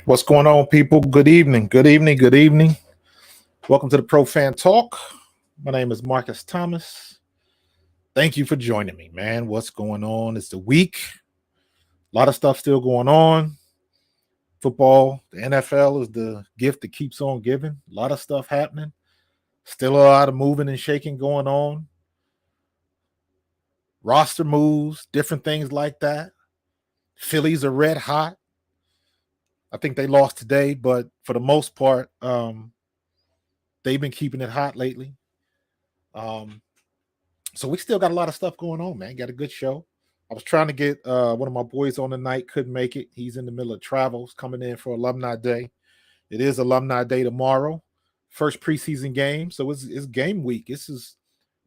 What's going on, people? Good evening. Good evening. Good evening. Welcome to the Pro Fan Talk. My name is Marcus Thomas. Thank you for joining me, man. What's going on? It's the week. A lot of stuff still going on. Football, the NFL is the gift that keeps on giving. A lot of stuff happening. Still a lot of moving and shaking going on. Roster moves, different things like that. Phillies are red hot. I think they lost today, but for the most part, they've been keeping it hot lately. So we still got a lot of stuff going on, man. Got a good show. I was trying to get one of my boys on tonight, couldn't make it. He's in the middle of travels, coming in for Alumni Day. It is Alumni Day tomorrow, first preseason game. So it's game week. This is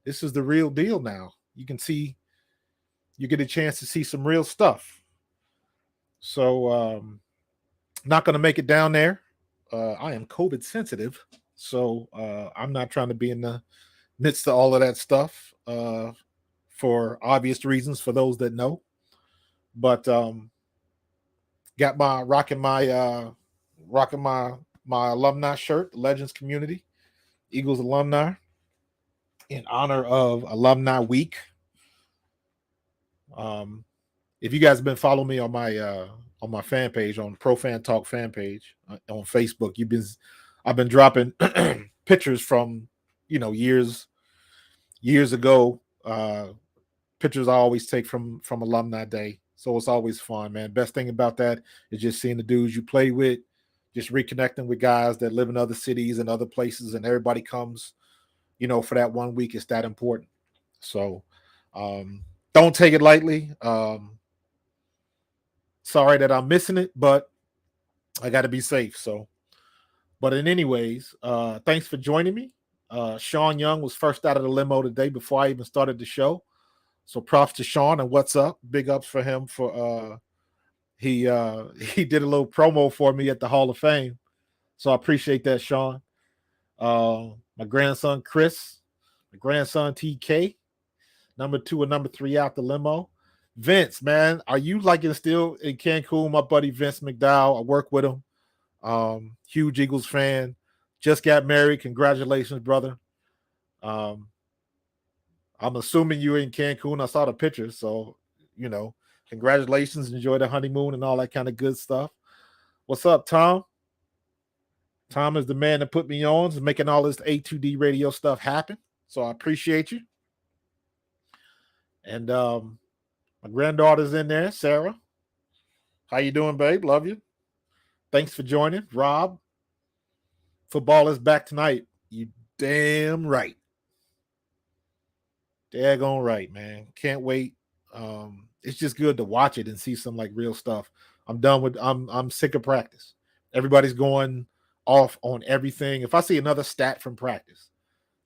the real deal now. You can see, you get a chance to see some real stuff. So not going to make it down there. I am COVID sensitive, so I'm not trying to be in the midst of all of that stuff for obvious reasons for those that know. But got my rocking my alumni shirt, the Legends Community, Eagles alumni, in honor of Alumni Week. If you guys have been following me on my fan page, on Pro Fan Talk fan page on Facebook, I've been dropping pictures from years ago. Pictures I always take from Alumni Day, so it's always fun, man. Best thing about that is just seeing the dudes you play with, just reconnecting with guys that live in other cities and other places, and everybody comes, for that 1 week. It's that important. So don't take it lightly. Sorry that I'm missing it, but I got to be safe. So, but in anyways, thanks for joining me. Sean Young was first out of the limo today before I even started the show. So props to Sean, and what's up? Big ups for him for he did a little promo for me at the Hall of Fame. So I appreciate that, Sean. My grandson Chris, my grandson TK, number 2 and number 3 out the limo. Vince, man, are you still in Cancun? My buddy Vince McDowell, I work with him. Huge Eagles fan. Just got married. Congratulations, brother. I'm assuming you're in Cancun. I saw the pictures, so congratulations. Enjoy the honeymoon and all that kind of good stuff. What's up, Tom? Tom is the man that put me on, is making all this A2D radio stuff happen. So I appreciate you. And my granddaughter's in there, Sarah. How you doing, babe? Love you. Thanks for joining. Rob, football is back tonight. You damn right. Daggone right, man. Can't wait. It's just good to watch it and see some real stuff. I'm sick of practice. Everybody's going off on everything. If I see another stat from practice,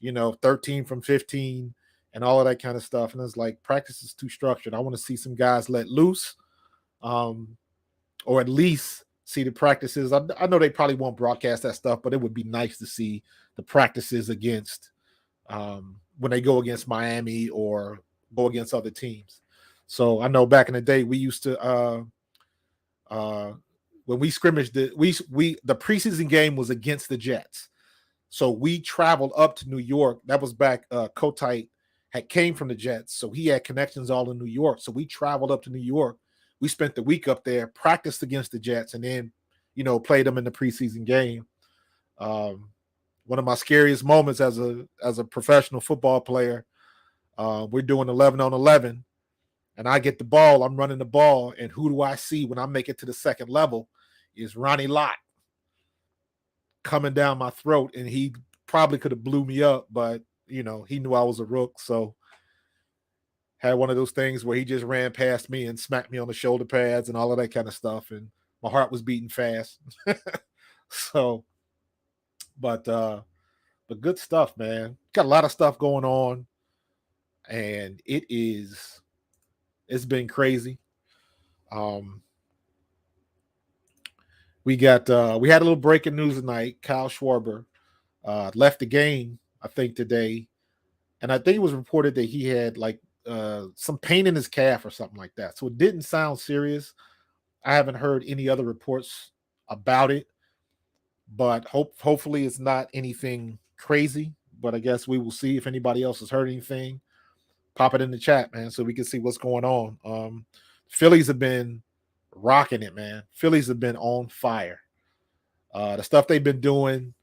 13 from 15 and all of that kind of stuff, and it's practice is too structured. I want to see some guys let loose, or at least see the practices. I know they probably won't broadcast that stuff, but it would be nice to see the practices against when they go against Miami or go against other teams. So I know back in the day we used to when we scrimmaged the preseason game was against the Jets. So we traveled up to New York. That was back Kotite came from the Jets, so he had connections all in New York. So we traveled up to New York. We spent the week up there, practiced against the Jets, and then played them in the preseason game. One of my scariest moments as a professional football player, we're doing 11 on 11, and I get the ball. I'm running the ball, and who do I see when I make it to the second level? Is Ronnie Lott coming down my throat, and he probably could have blew me up, but he knew I was a rook, so had one of those things where he just ran past me and smacked me on the shoulder pads and all of that kind of stuff, and my heart was beating fast. So, but good stuff, man. Got a lot of stuff going on, and it's been crazy. We had a little breaking news tonight. Kyle Schwarber left the game, I think, today, and I think it was reported that he had some pain in his calf or something like that. So it didn't sound serious. I haven't heard any other reports about it. But hopefully it's not anything crazy. But I guess we will see. If anybody else has heard anything, pop it in the chat, man, so we can see what's going on. Phillies have been rocking it, man. Phillies have been on fire. The stuff they've been doing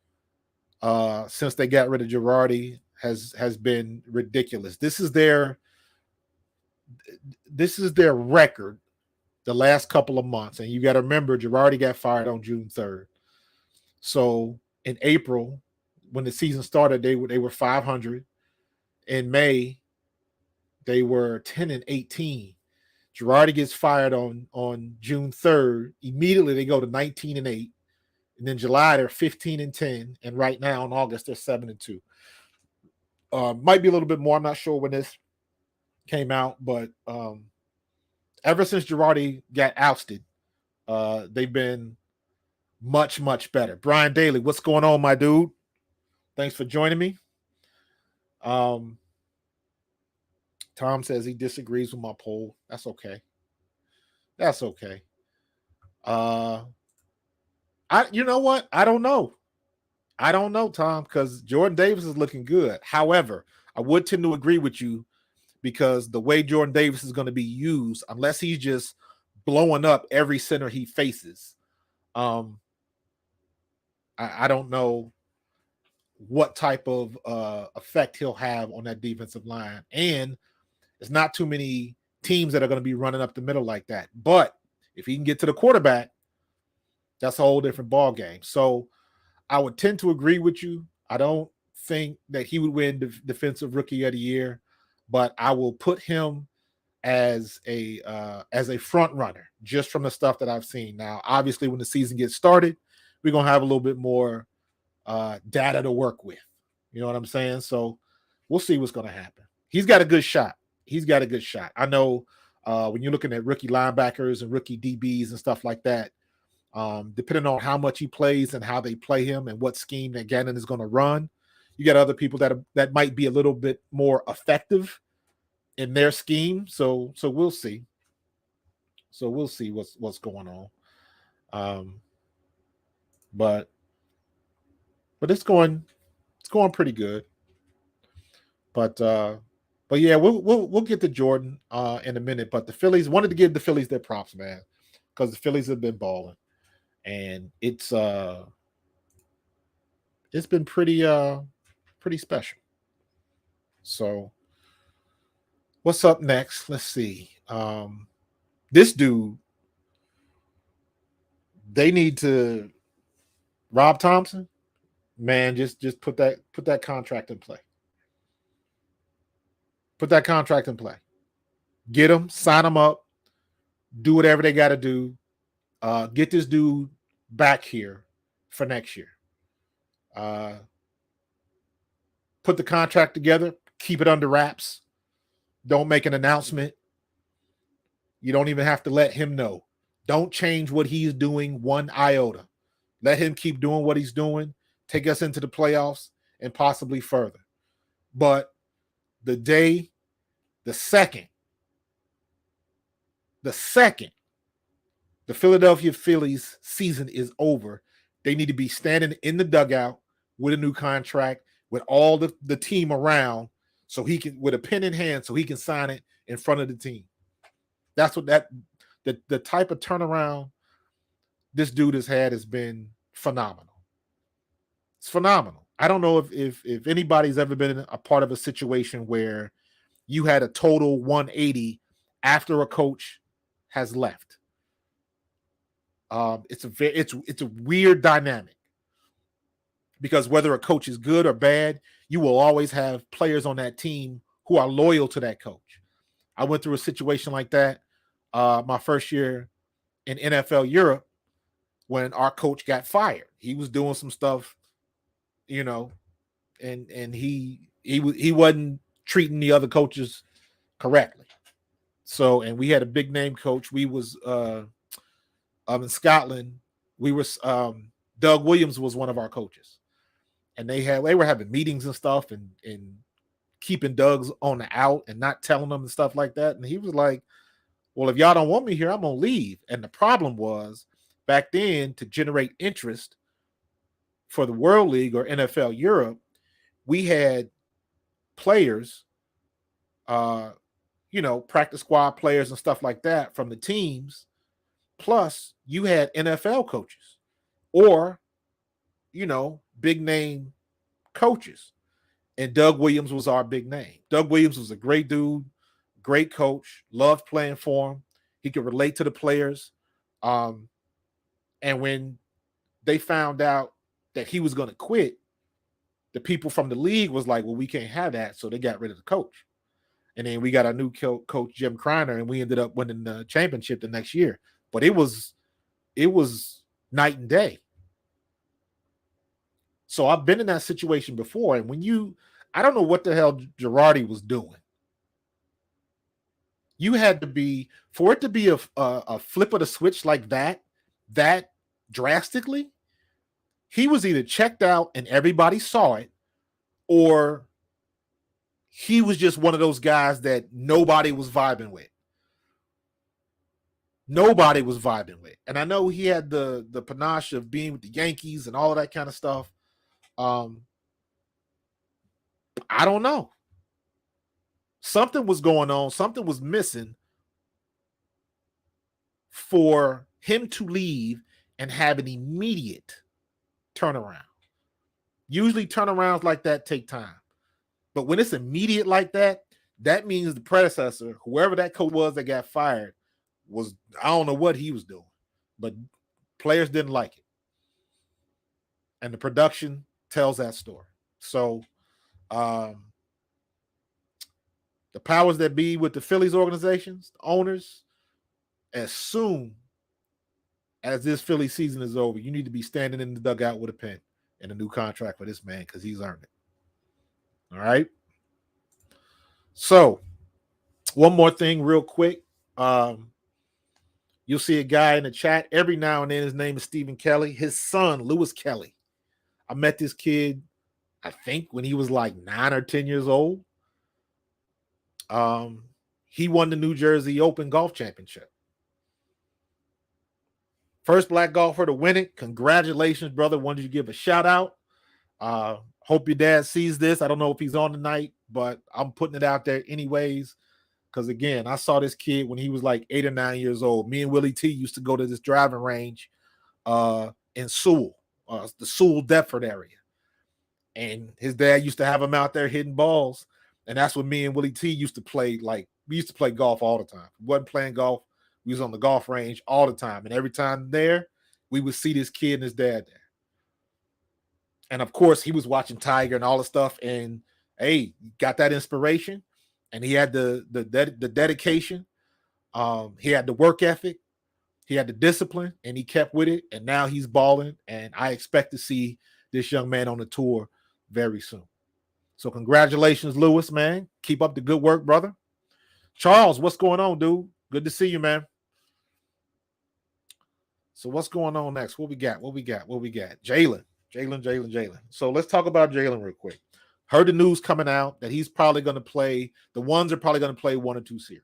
since they got rid of Girardi has been ridiculous. This is their record the last couple of months. And you got to remember, Girardi got fired on June 3rd. So in April, when the season started, they were 500. In May, they were 10-18. Girardi gets fired on June 3rd. Immediately they go to 19-8. And then July, they're 15-10. And right now in August, they're 7-2. Might be a little bit more. I'm not sure when this came out, but ever since Girardi got ousted, they've been much, much better. Brian Daly, what's going on, my dude? Thanks for joining me. Tom says he disagrees with my poll. That's okay. That's okay. You know what? I don't know. I don't know, Tom, because Jordan Davis is looking good. However, I would tend to agree with you because the way Jordan Davis is going to be used, unless he's just blowing up every center he faces, I don't know what type of effect he'll have on that defensive line. And there's not too many teams that are going to be running up the middle like that. But if he can get to the quarterback, that's a whole different ball game. So I would tend to agree with you. I don't think that he would win Defensive Rookie of the Year, but I will put him as a front runner just from the stuff that I've seen. Now, obviously, when the season gets started, we're going to have a little bit more data to work with. You know what I'm saying? So we'll see what's going to happen. He's got a good shot. I know when you're looking at rookie linebackers and rookie DBs and stuff like that, depending on how much he plays and how they play him and what scheme that Gannon is going to run, you got other people that might be a little bit more effective in their scheme. So we'll see. So we'll see what's going on. But it's going pretty good. But yeah, we'll get to Jordan in a minute. But the Phillies wanted to give the Phillies their props, man, because the Phillies have been balling, and it's been pretty special. So what's up next? Let's see. This dude, they need to Rob Thompson, man, just put that contract in play. Put that contract in play. Get him, sign him up, do whatever they got to do. Get this dude back here for next year. Put the contract together, keep it under wraps. Don't make an announcement. You don't even have to let him know. Don't change what he's doing one iota. Let him keep doing what he's doing, take us into the playoffs and possibly further. But the second the Philadelphia Phillies season is over, they need to be standing in the dugout with a new contract with all the team around, so he can, with a pen in hand, so he can sign it in front of the team. That's what the type of turnaround this dude has had has been phenomenal. It's phenomenal. I don't know if anybody's ever been a part of a situation where you had a total 180 after a coach has left. It's a weird dynamic, because whether a coach is good or bad, you will always have players on that team who are loyal to that coach. I went through a situation like that my first year in NFL Europe when our coach got fired. He was doing some stuff, and he wasn't treating the other coaches correctly. So, and we had a big name coach. We was in Scotland. We were Doug Williams was one of our coaches, and they were having meetings and stuff and keeping Doug's on the out and not telling them and stuff like that. And he was like, well, if y'all don't want me here, I'm gonna leave. And the problem was, back then, to generate interest for the World League or NFL Europe, we had players, practice squad players and stuff like that from the teams. Plus, you had NFL coaches or, big name coaches. And Doug Williams was our big name. Doug Williams was a great dude, great coach, loved playing for him. He could relate to the players. And when they found out that he was going to quit, the people from the league was like, well, we can't have that. So they got rid of the coach. And then we got our new coach, Jim Kreiner, and we ended up winning the championship the next year. But it was night and day. So I've been in that situation before. And I don't know what the hell Girardi was doing. You had to be, for it to be a flip of the switch like that drastically, he was either checked out and everybody saw it, or he was just one of those guys that nobody was vibing with. Nobody was vibing with. And I know he had the panache of being with the Yankees and all of that kind of stuff. I don't know. Something was going on. Something was missing for him to leave and have an immediate turnaround. Usually turnarounds like that take time. But when it's immediate like that, that means the predecessor, whoever that coach was that got fired, I don't know what he was doing, but players didn't like it. And the production tells that story. So the powers that be with the Phillies organizations, the owners, as soon as this Philly season is over, you need to be standing in the dugout with a pen and a new contract for this man because he's earned it. All right. So one more thing real quick. You'll see a guy in the chat every now and then. His name is Stephen Kelly. His son, Lewis Kelly. I met this kid, I think, when he was like 9 or 10 years old. He won the New Jersey Open Golf Championship. First black golfer to win it. Congratulations, brother. Wanted you to give a shout out. Hope your dad sees this. I don't know if he's on tonight, but I'm putting it out there anyways. Because, again, I saw this kid when he was like 8 or 9 years old. Me and Willie T used to go to this driving range in Sewell, the Sewell Deptford area. And his dad used to have him out there hitting balls. And that's what me and Willie T used to play. Like, we used to play golf all the time. We wasn't playing golf. We was on the golf range all the time. And every time there, we would see this kid and his dad there. And, of course, he was watching Tiger and all the stuff. And, hey, got that inspiration. And he had the dedication. He had the work ethic. He had the discipline. And he kept with it. And now he's balling. And I expect to see this young man on the tour very soon. So congratulations, Lewis, man. Keep up the good work, brother. Charles, what's going on, dude? Good to see you, man. So what's going on next? What we got? Jalen. So let's talk about Jalen real quick. Heard the news coming out that he's probably going to play. The ones are probably going to play 1 or 2 series.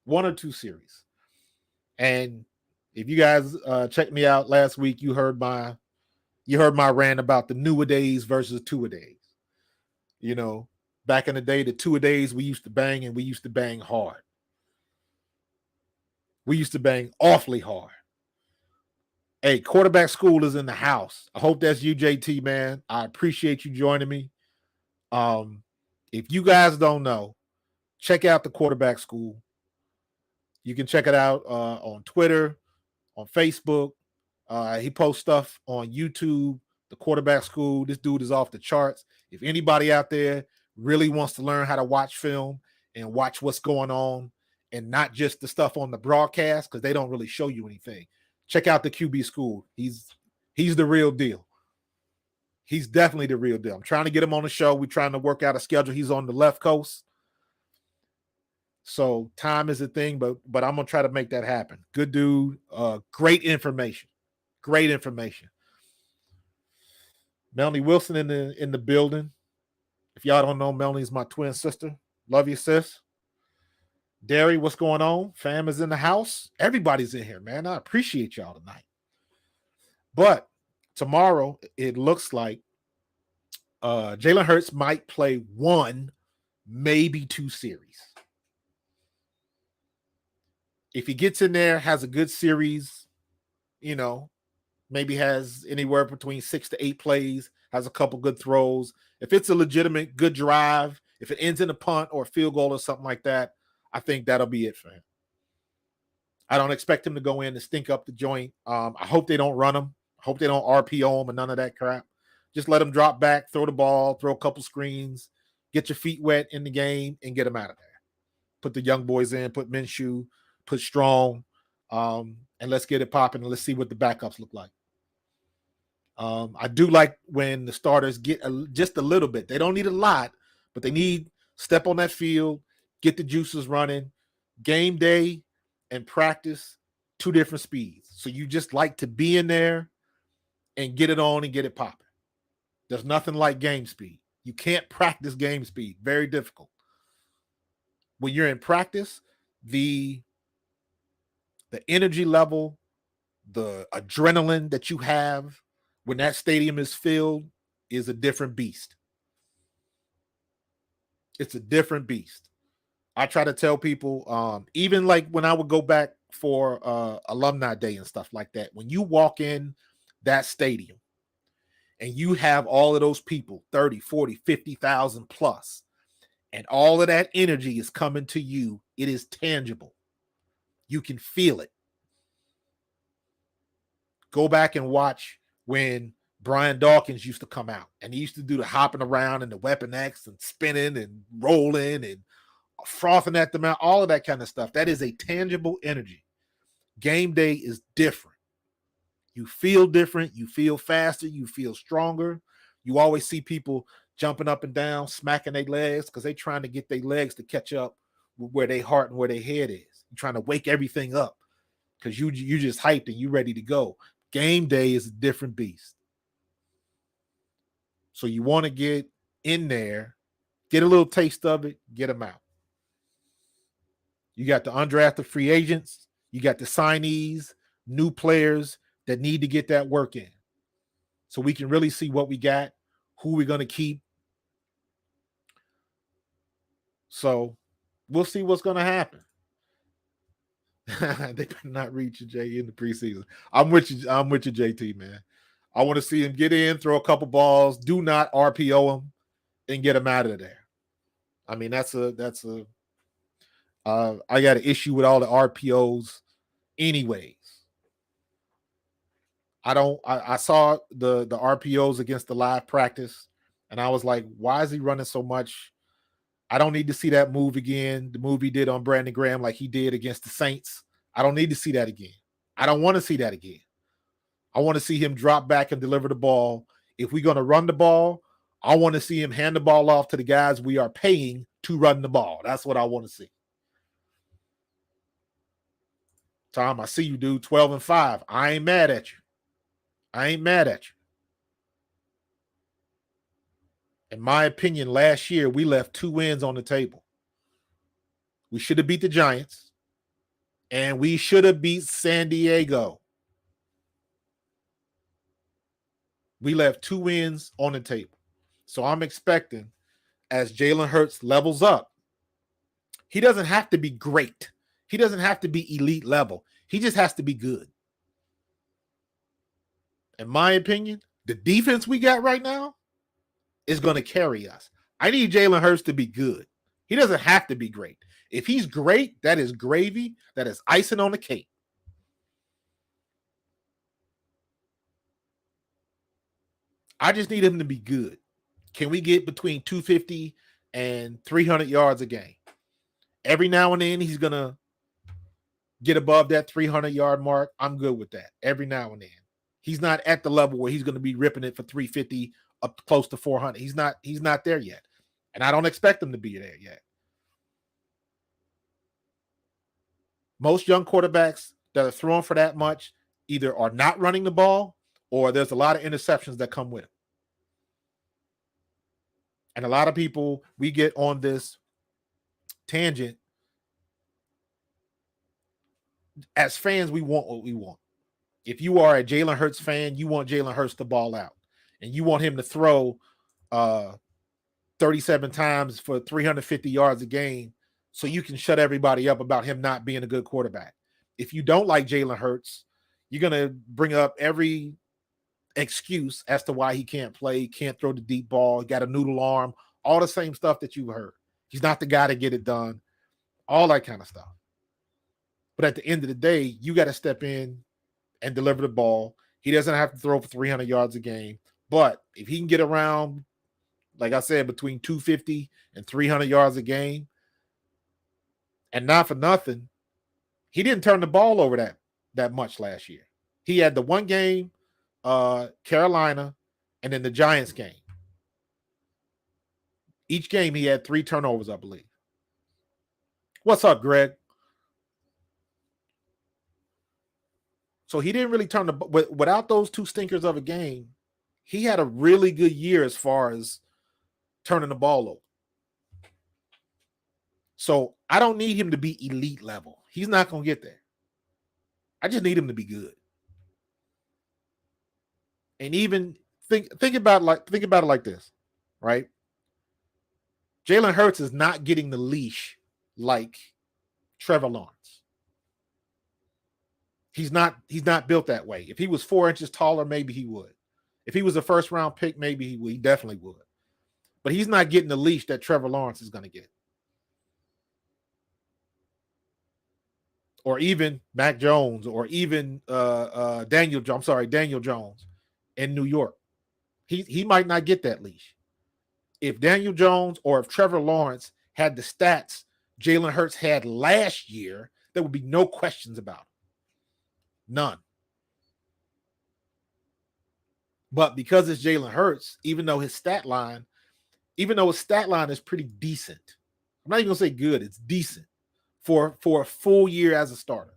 1 or 2 series. And if you guys checked me out last week, you heard my rant about the new-a-days versus two-a-days. You know, back in the day, the two-a-days we used to bang, and we used to bang hard. We used to bang awfully hard. Hey, quarterback school is in the house. I hope that's you, JT, man. I appreciate you joining me. If you guys don't know, check out the quarterback school. You can check it out on Twitter, on Facebook. He posts stuff on YouTube, the quarterback school. This dude is off the charts. If anybody out there really wants to learn how to watch film and watch what's going on and not just the stuff on the broadcast, because they don't really show you anything, check out the QB school. He's the real deal. He's definitely the real deal. I'm trying to get him on the show. We're trying to work out a schedule. He's on the left coast. So time is a thing, but I'm going to try to make that happen. Good dude. Great information. Great information. Melanie Wilson in the building. If y'all don't know, Melanie's my twin sister. Love you, sis. Derry, what's going on? Fam is in the house. Everybody's in here, man. I appreciate y'all tonight. But tomorrow, it looks like Jalen Hurts might play one, maybe two series. If he gets in there, has a good series, maybe has anywhere between 6 to 8 plays, has a couple good throws. If it's a legitimate good drive, if it ends in a punt or a field goal or something like that, I think that'll be it for him. I don't expect him to go in and stink up the joint. I hope they don't run him. I hope they don't RPO him and none of that crap. Just let him drop back, throw the ball, throw a couple screens, get your feet wet in the game, and get him out of there. Put the young boys in, put Minshew, put Strong, and let's get it popping and let's see what the backups look like. I do like when the starters get just a little bit. They don't need a lot, but they need step on that field, get the juices running. Game day and practice, 2 different speeds. So you just like to be in there and get it on and get it popping. There's nothing like game speed. You can't practice game speed. Very difficult. When you're in practice, the energy level, the adrenaline that you have when that stadium is filled is a different beast. It's a different beast. I try to tell people, even like when I would go back for alumni day and stuff like that, when you walk in that stadium and you have all of those people, 30, 40, 50,000 plus, and all of that energy is coming to you, it is tangible. You can feel it. Go back and watch when Brian Dawkins used to come out and he used to do the hopping around and the Weapon X and spinning and rolling and frothing at the mouth, all of that kind of stuff. That is a tangible energy. Game day is different. You feel different. You feel faster. You feel stronger. You always see people jumping up and down, smacking their legs because they're trying to get their legs to catch up with where their heart and where their head is. You're trying to wake everything up because you just hyped and you ready to go. Game day is a different beast. So you want to get in there, get a little taste of it, get them out. You got the undrafted free agents. You got the signees, new players that need to get that work in. So we can really see what we got, who we're going to keep. So we'll see what's going to happen. They better not reach Jay in the preseason. I'm with you, JT, man. I want to see him get in, throw a couple balls. Do not RPO him and get him out of there. I mean, I got an issue with all the RPOs anyways. I saw the RPOs against the live practice, and I was like, why is he running so much? I don't need to see that move again. The move he did on Brandon Graham like he did against the Saints. I don't need to see that again. I don't want to see that again. I want to see him drop back and deliver the ball. If we're going to run the ball, I want to see him hand the ball off to the guys we are paying to run the ball. That's what I want to see. Tom, I see you, dude. 12-5. I ain't mad at you. In my opinion, last year, we left 2 wins on the table. We should have beat the Giants, and we should have beat San Diego. We left 2 wins on the table. So I'm expecting, as Jalen Hurts levels up, he doesn't have to be great. He doesn't have to be elite level. He just has to be good. In my opinion, the defense we got right now is going to carry us. I need Jalen Hurts to be good. He doesn't have to be great. If he's great, that is gravy. That is icing on the cake. I just need him to be good. Can we get between 250 and 300 yards a game? Every now and then, he's going to get above that 300-yard mark. I'm good with that. Every now and then. He's not at the level where he's going to be ripping it for 350 up close to 400. He's not there yet. And I don't expect him to be there yet. Most young quarterbacks that are throwing for that much either are not running the ball or there's a lot of interceptions that come with it. And a lot of people, we get on this tangent as fans, we want what we want. If you are a Jalen Hurts fan, you want Jalen Hurts to ball out, and you want him to throw 37 times for 350 yards a game so you can shut everybody up about him not being a good quarterback. If you don't like Jalen Hurts, you're going to bring up every excuse as to why he can't play, can't throw the deep ball, got a noodle arm, all the same stuff that you've heard. He's not the guy to get it done, all that kind of stuff. But at the end of the day, you got to step in and deliver the ball. He doesn't have to throw for 300 yards a game. But if he can get around, like I said, between 250 and 300 yards a game, and not for nothing, he didn't turn the ball over that much last year. He had the one game, Carolina, and then the Giants game. Each game he had 3 turnovers, I believe. What's up, Greg? So he didn't really turn the without those 2 stinkers of a game. He had a really good year as far as turning the ball over. So I don't need him to be elite level. He's not going to get there. I just need him to be good. And even think about it like this, right? Jalen Hurts is not getting the leash like Trevor Lawrence. He's not built that way. If he was 4 inches taller, maybe he would. If he was a first round pick, maybe he would. He definitely would. But he's not getting the leash that Trevor Lawrence is going to get. Or even Mac Jones, or even Daniel Jones in New York. He might not get that leash. If Daniel Jones or if Trevor Lawrence had the stats Jalen Hurts had last year, there would be no questions about it. None. But because it's Jalen Hurts, even though his stat line is pretty decent, I'm not even going to say good, it's decent for a full year as a starter.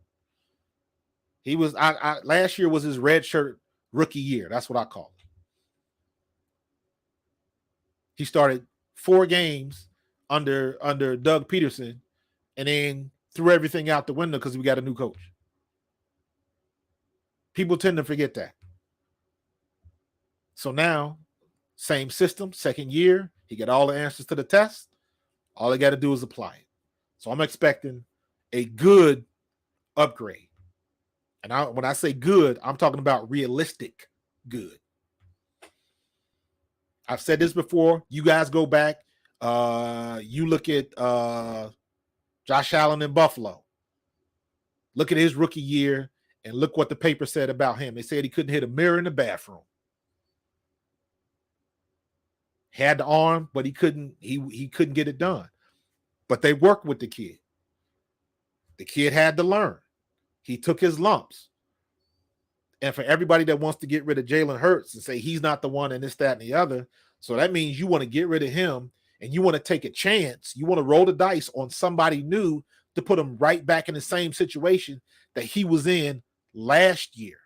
He was last year was his red shirt rookie year. That's what I call it. He started 4 games under Doug Peterson and then threw everything out the window because we got a new coach. People tend to forget that. So now, same system, second year, he got all the answers to the test. All he got to do is apply it. So I'm expecting a good upgrade. And when I say good, I'm talking about realistic good. I've said this before. You guys go back. You look at Josh Allen in Buffalo. Look at his rookie year and look what the paper said about him. They said he couldn't hit a mirror in the bathroom. Had the arm, but he couldn't get it done. But they worked with the kid. The kid had to learn. He took his lumps. And for everybody that wants to get rid of Jalen Hurts and say he's not the one and this, that, and the other, so that means you want to get rid of him and you want to take a chance. You want to roll the dice on somebody new to put him right back in the same situation that he was in last year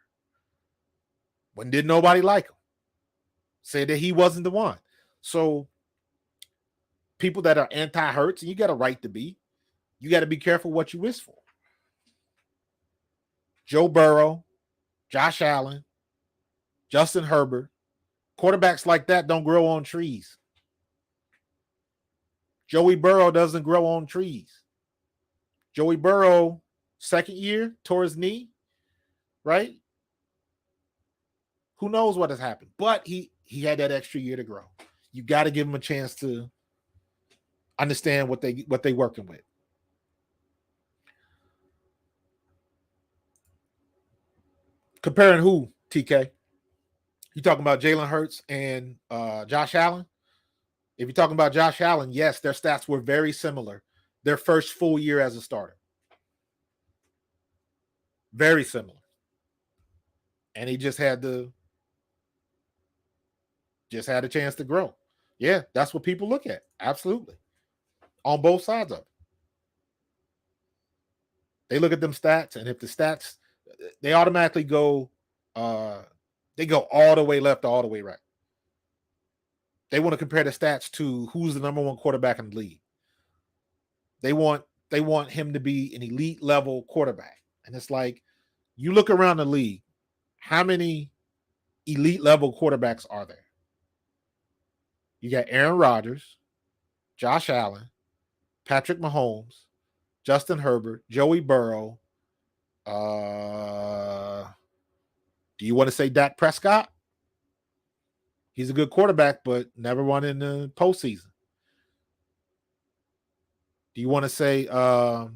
when didn't nobody like him. Said that he wasn't the one. So people that are anti-Hurts, and you got a right to be, you got to be careful what you wish for. Joe Burrow, Josh Allen, Justin Herbert, quarterbacks like that don't grow on trees. Joey Burrow doesn't grow on trees. Joey Burrow, second year, tore his knee, right? Who knows what has happened? But he had that extra year to grow. You got to give him a chance to understand what they working with. Comparing who, TK? You talking about Jalen Hurts and Josh Allen? If you're talking about Josh Allen, yes, their stats were very similar. Their first full year as a starter. Very similar. And he just had a chance to grow. Yeah, that's what people look at. Absolutely. On both sides of it. They look at them stats, and if the stats, they automatically go, they go all the way left, all the way right. They want to compare the stats to who's the number one quarterback in the league. They want him to be an elite level quarterback. And it's like, you look around the league, how many elite level quarterbacks are there? You got Aaron Rodgers, Josh Allen, Patrick Mahomes, Justin Herbert, Joey Burrow. Do you want to say Dak Prescott? He's a good quarterback, but never won in the postseason. Do you want to say your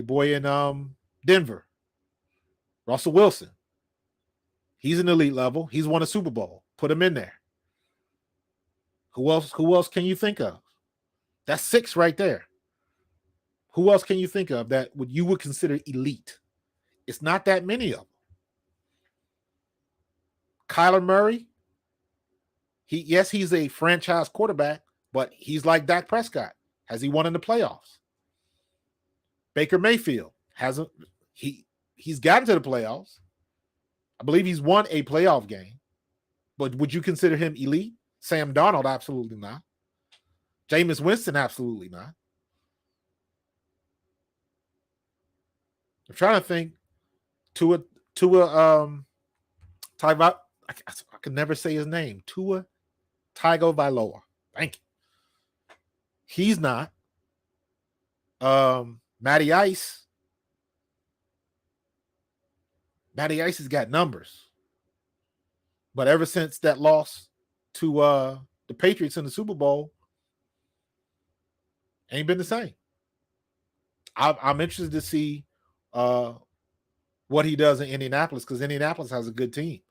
boy in Denver, Russell Wilson? He's an elite level. He's won a Super Bowl. Put him in there. Who else can you think of? That's 6 right there. Who else can you think of that you would consider elite? It's not that many of them. Kyler Murray, he's a franchise quarterback, but he's like Dak Prescott. Has he won in the playoffs? Baker Mayfield hasn't. He's gotten to the playoffs. I believe he's won a playoff game. But would you consider him elite? Sam Darnold, absolutely not. Jameis Winston, absolutely not. I'm trying to think. Tua Tagovailoa. I can never say his name. Tua Tagovailoa. Thank you. He's not. Matty Ice. Matty Ice has got numbers. But ever since that loss to the Patriots in the Super Bowl, ain't been the same. I'm interested to see what he does in Indianapolis, because Indianapolis has a good team.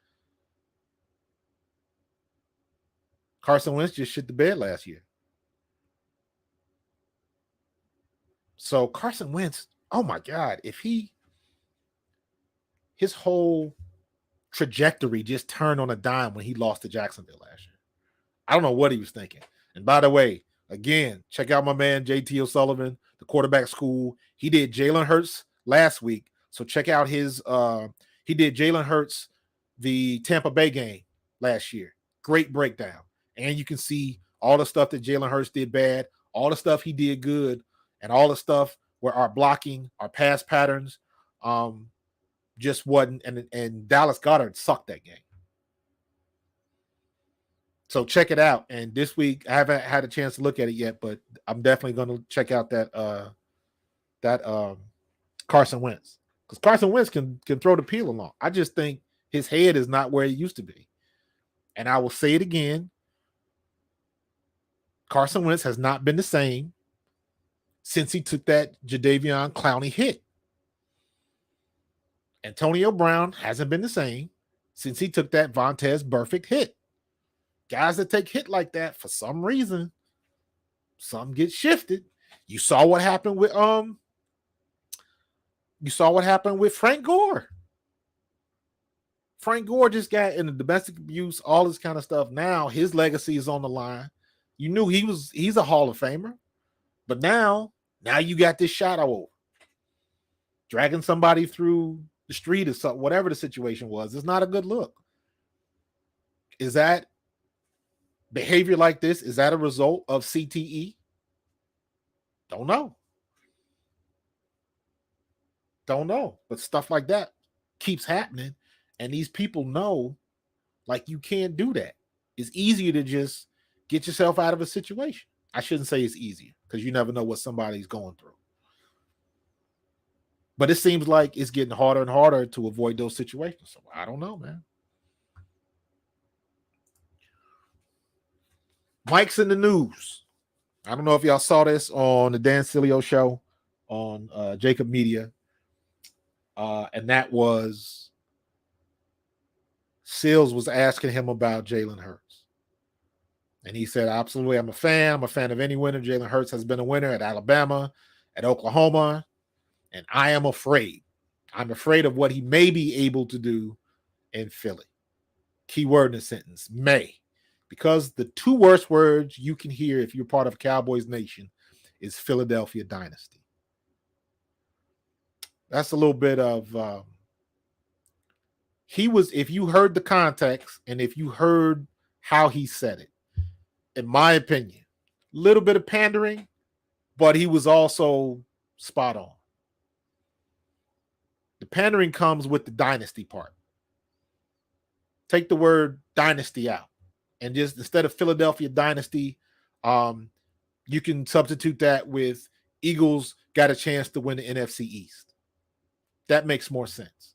Carson Wentz just shit the bed last year. So Carson Wentz, oh my God, his whole trajectory just turned on a dime when he lost to Jacksonville last year. I don't know what he was thinking. And by the way, again, check out my man JT O'Sullivan, the quarterback school. He did Jalen Hurts last week. So check out his he did Jalen Hurts the Tampa Bay game last year. Great breakdown. And you can see all the stuff that Jalen Hurts did bad, all the stuff he did good, and all the stuff where our blocking, our pass patterns just wasn't. And Dallas Goedert sucked that game. So check it out. And this week, I haven't had a chance to look at it yet, but I'm definitely going to check out that Carson Wentz. Because Carson Wentz can throw the peel along. I just think his head is not where it used to be. And I will say it again. Carson Wentz has not been the same since he took that Jadeveon Clowney hit. Antonio Brown hasn't been the same since he took that Vontaze Burfict hit. Guys that take hit like that, for some reason, some get shifted. You saw what happened with Frank Gore. Frank Gore just got into domestic abuse, all this kind of stuff. Now his legacy is on the line. You knew he's a Hall of Famer, but now you got this shadow over. Dragging somebody through the street or something, whatever the situation was, it's not a good look. Is that behavior like this? Is that a result of CTE? Don't know. But stuff like that keeps happening. And these people know, like, you can't do that. It's easier to just get yourself out of a situation. I shouldn't say it's easier, because you never know what somebody's going through. But it seems like it's getting harder and harder to avoid those situations. So I don't know, man. Mike's in the news. I don't know if y'all saw this on the DanSileo Show on Jacob Media. And that was Sills was asking him about Jalen Hurts. And he said, absolutely, I'm a fan. I'm a fan of any winner. Jalen Hurts has been a winner at Alabama, at Oklahoma, and I am afraid. I'm afraid of what he may be able to do in Philly. Key word in the sentence, may. Because the two worst words you can hear if you're part of Cowboys Nation is Philadelphia Dynasty. That's a little bit of, if you heard the context and if you heard how he said it, in my opinion, a little bit of pandering, but he was also spot on. The pandering comes with the dynasty part. Take the word dynasty out, and just instead of Philadelphia dynasty, you can substitute that with Eagles got a chance to win the NFC East. That makes more sense.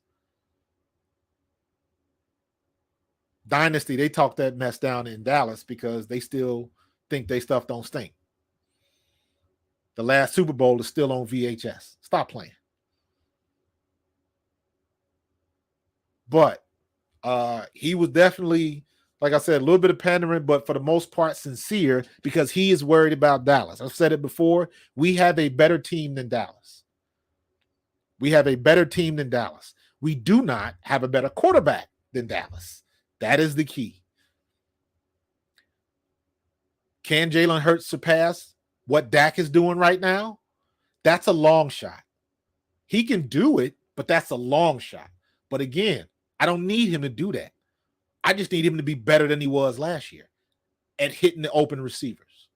Dynasty, they talk that mess down in Dallas because they still think they stuff don't stink. The last Super Bowl is still on VHS. Stop playing. But he was definitely, like I said, a little bit of pandering, but for the most part sincere because he is worried about Dallas. I've said it before. We have a better team than Dallas. We have a better team than Dallas. We do not have a better quarterback than Dallas. That is the key. Can Jalen Hurts surpass what Dak is doing right now? That's a long shot. He can do it, but that's a long shot. But again, I don't need him to do that. I just need him to be better than he was last year at hitting the open receivers,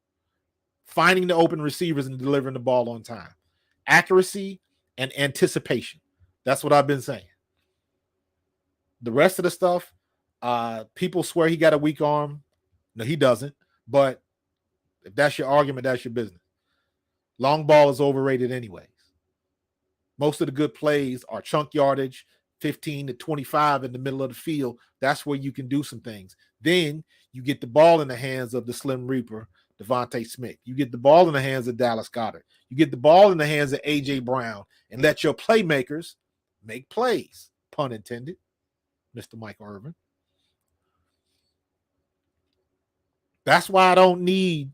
finding the open receivers and delivering the ball on time. Accuracy and anticipation. That's what I've been saying. The rest of the stuff, people swear he got a weak arm. No, he doesn't. But if that's your argument, that's your business. Long ball is overrated anyways. Most of the good plays are chunk yardage, 15 to 25 in the middle of the field. That's where you can do some things. Then you get the ball in the hands of the Slim Reaper, Devontae Smith. You get the ball in the hands of Dallas Goedert. You get the ball in the hands of A.J. Brown and let your playmakers make plays, pun intended, Mr. Michael Irvin. That's why I don't need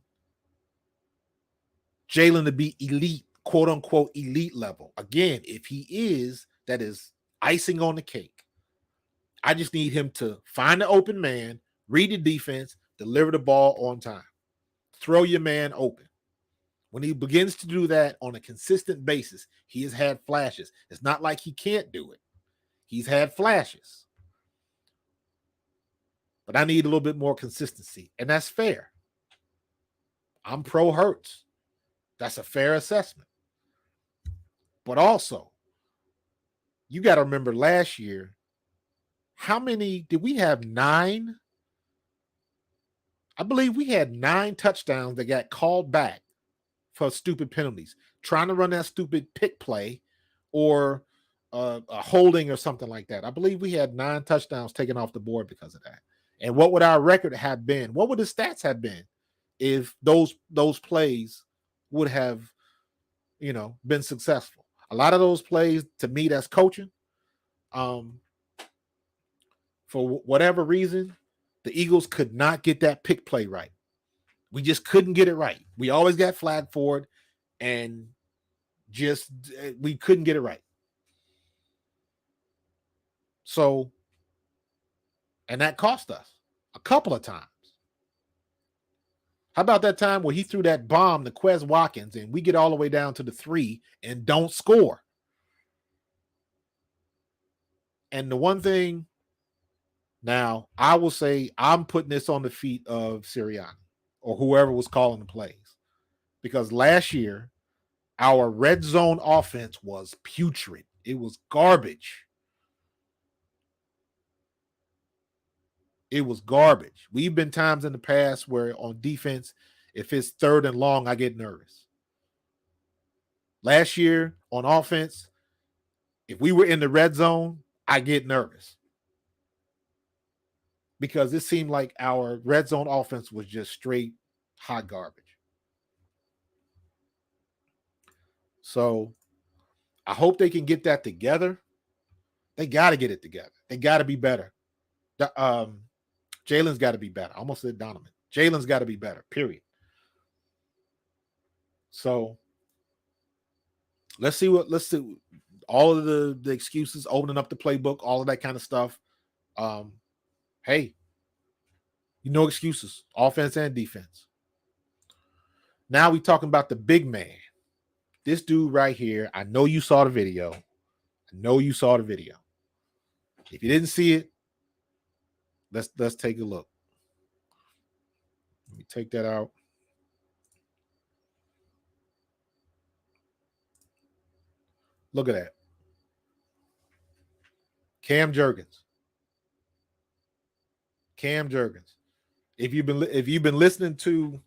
Jalen to be elite, quote unquote, elite level. Again, if he is, that is icing on the cake. I just need him to find the open man, read the defense, deliver the ball on time, throw your man open. When he begins to do that on a consistent basis, he has had flashes. It's not like he can't do it. He's had flashes. But I need a little bit more consistency, and that's fair. I'm pro Hurts. That's a fair assessment. But also, you got to remember last year, how many did we have? 9? I believe we had 9 touchdowns that got called back for stupid penalties, trying to run that stupid pick play or a holding or something like that. I believe we had 9 touchdowns taken off the board because of that. And what would our record have been? What would the stats have been if those plays would have, been successful? A lot of those plays, to me, that's coaching. For whatever reason, the Eagles could not get that pick play right. We just couldn't get it right. We always got flagged for it, and we couldn't get it right. So, and that cost us a couple of times. How about that time where he threw that bomb to Quez Watkins and we get all the way down to the 3 and don't score? And the one thing, now I will say I'm putting this on the feet of Sirianni or whoever was calling the plays, because last year our red zone offense was putrid. It was garbage. It was garbage. We've been times in the past where on defense, if it's 3rd and long, I get nervous. Last year on offense, if we were in the red zone, I get nervous. Because it seemed like our red zone offense was just straight hot garbage. So I hope they can get that together. They got to get it together. They got to be better. Jalen's got to be better. I almost said Donovan. Jalen's got to be better, period. So let's see all of the excuses, opening up the playbook, all of that kind of stuff. Hey, no excuses, offense and defense. Now we talking about the big man. This dude right here, I know you saw the video. If you didn't see it, let's take a look. Let me take that out. Look at that. Cam Jurgens. Cam Jurgens. If you've been listening to